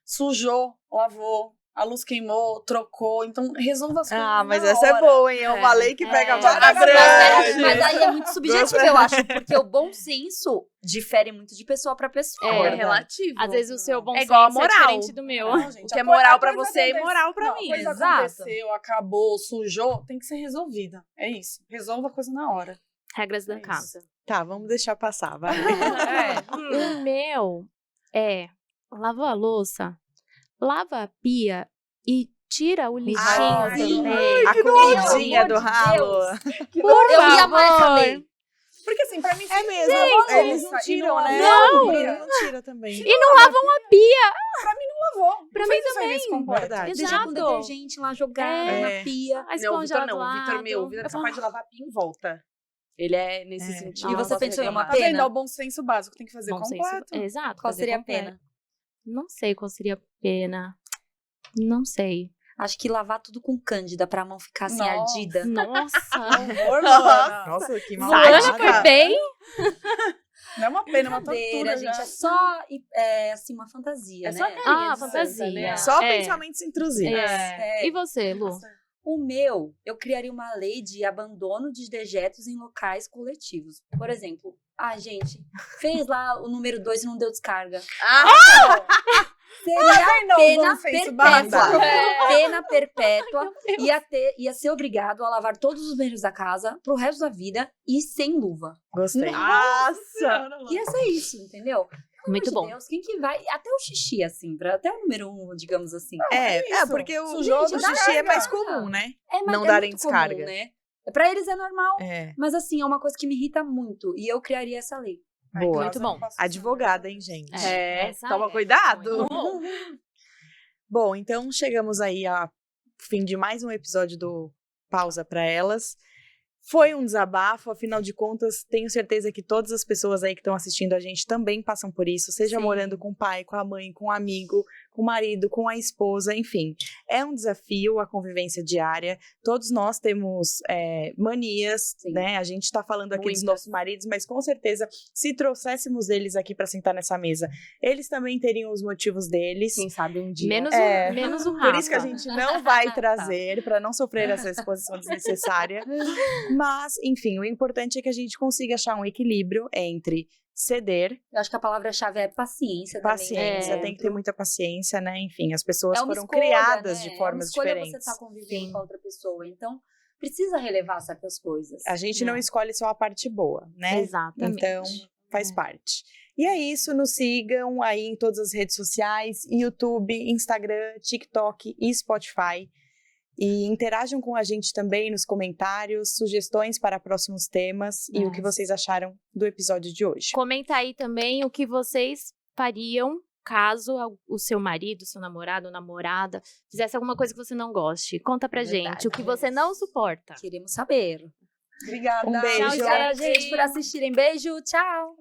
Sujou, lavou, a luz queimou, trocou, então resolva as coisas. mas na essa é hora. boa, hein? É uma lei que pega a vara Mas, grande. mas aí é muito subjetivo, eu acho, porque o bom senso difere muito de pessoa pra pessoa. É Verdade. relativo. Às vezes o seu bom É igual a senso moral. é diferente do meu. Não, gente, O que é a coisa- moral a pra coisa você é acontece- moral pra não, mim. A coisa Exato. aconteceu, acabou, sujou, tem que ser resolvida. É isso. Resolva a coisa na hora. Regras da É isso. casa. Tá, vamos deixar passar, vai. O meu é lavou a louça, lava a pia e tira o lixinho Ai, também. A Pelo comidinha amor do de ralo. Por Eu ia amar essa favor. lei. Porque assim, pra mim... É mesmo, eles não tiram, né? Não. Ele não tira também. E não lavam a pia. lavou. Pra Não mim fez o serviço completo. Verdade. Deixa com Exato. detergente lá jogado É. na pia. A Não, o esponja Vitor lá do não. O Vitor, lado. meu, o Vitor é Eu falo, capaz de lavar a pia em volta. Ele é nesse sentido. E você não posso pensou em uma reclamar. Tá vendo? pena? É o bom senso básico, tem que fazer bom senso. completo. Exato. Qual fazer seria a completo. pena? Não sei qual seria a pena. Não sei. Acho que lavar tudo com cândida pra mão ficar assim Nossa. ardida. Nossa. Horror, Luana. Nossa, que Luana maldade. foi bem. Não é uma pena, é uma Brincadeira, tortura, gente. já. É só, assim, uma fantasia, É né? só Ah, Isso, fantasia. né? Só É. pensamentos intrusivos. É. E você, Lu? O meu, eu criaria uma lei de abandono de dejetos em locais coletivos. Por exemplo, gente, fez lá o número 2 e não deu descarga. Seria Não, pena bom senso perpétua. básico. Pena perpétua. Ia ser obrigado a lavar todos os banheiros da casa pro resto da vida e sem luva. Gostei. Nossa! Ia ser isso, entendeu? Pelo Muito amor bom. de Deus, quem que vai? Até o xixi, assim, até o número 1, digamos assim. É, isso. porque o Sujou, xixi é mais descarga. comum, né? É, mas Não é darem muito descarga. comum, né? Pra eles é normal, É, mas assim, é uma coisa que me irrita muito. E eu criaria essa lei. boa. Muito bom. Advogada, hein, gente? Essa Toma é. cuidado. Muito Bom, então chegamos aí ao fim de mais um episódio do Pausa para Elas. Foi um desabafo, afinal de contas, tenho certeza que todas as pessoas aí que estão assistindo a gente também passam por isso, seja Sim. morando com o pai, com a mãe, com o amigo, com o marido, com a esposa, enfim. É um desafio a convivência diária, todos nós temos manias, Sim. né? A gente tá falando aqui dos Muitas. nossos maridos, mas com certeza, se trouxéssemos eles aqui para sentar nessa mesa, eles também teriam os motivos deles. Quem sabe um dia. Menos, É. menos o Rafa. Por isso que a gente não vai trazer, para não sofrer essa exposição desnecessária. Mas, enfim, o importante é que a gente consiga achar um equilíbrio entre ceder, Eu acho que a palavra-chave é paciência também. paciência, É. tem que ter muita paciência, né? Enfim, as pessoas É uma foram escolha, criadas né? de formas é uma escolha diferentes. você estar convivendo Sim. com a outra pessoa. Então, precisa relevar certas coisas. A gente não escolhe só a parte boa, né? Exatamente. Então, faz parte. E é isso, nos sigam aí em todas as redes sociais, YouTube, Instagram, TikTok e Spotify. E interajam com a gente também nos comentários, sugestões para próximos temas e o que vocês acharam do episódio de hoje. Comenta aí também o que vocês fariam caso o seu marido, seu namorado ou namorada fizesse alguma coisa que você não goste. Conta pra Verdade. gente o que você não suporta. Queremos saber. Obrigada. Um beijo. Obrigada, gente, por assistirem. Beijo, tchau!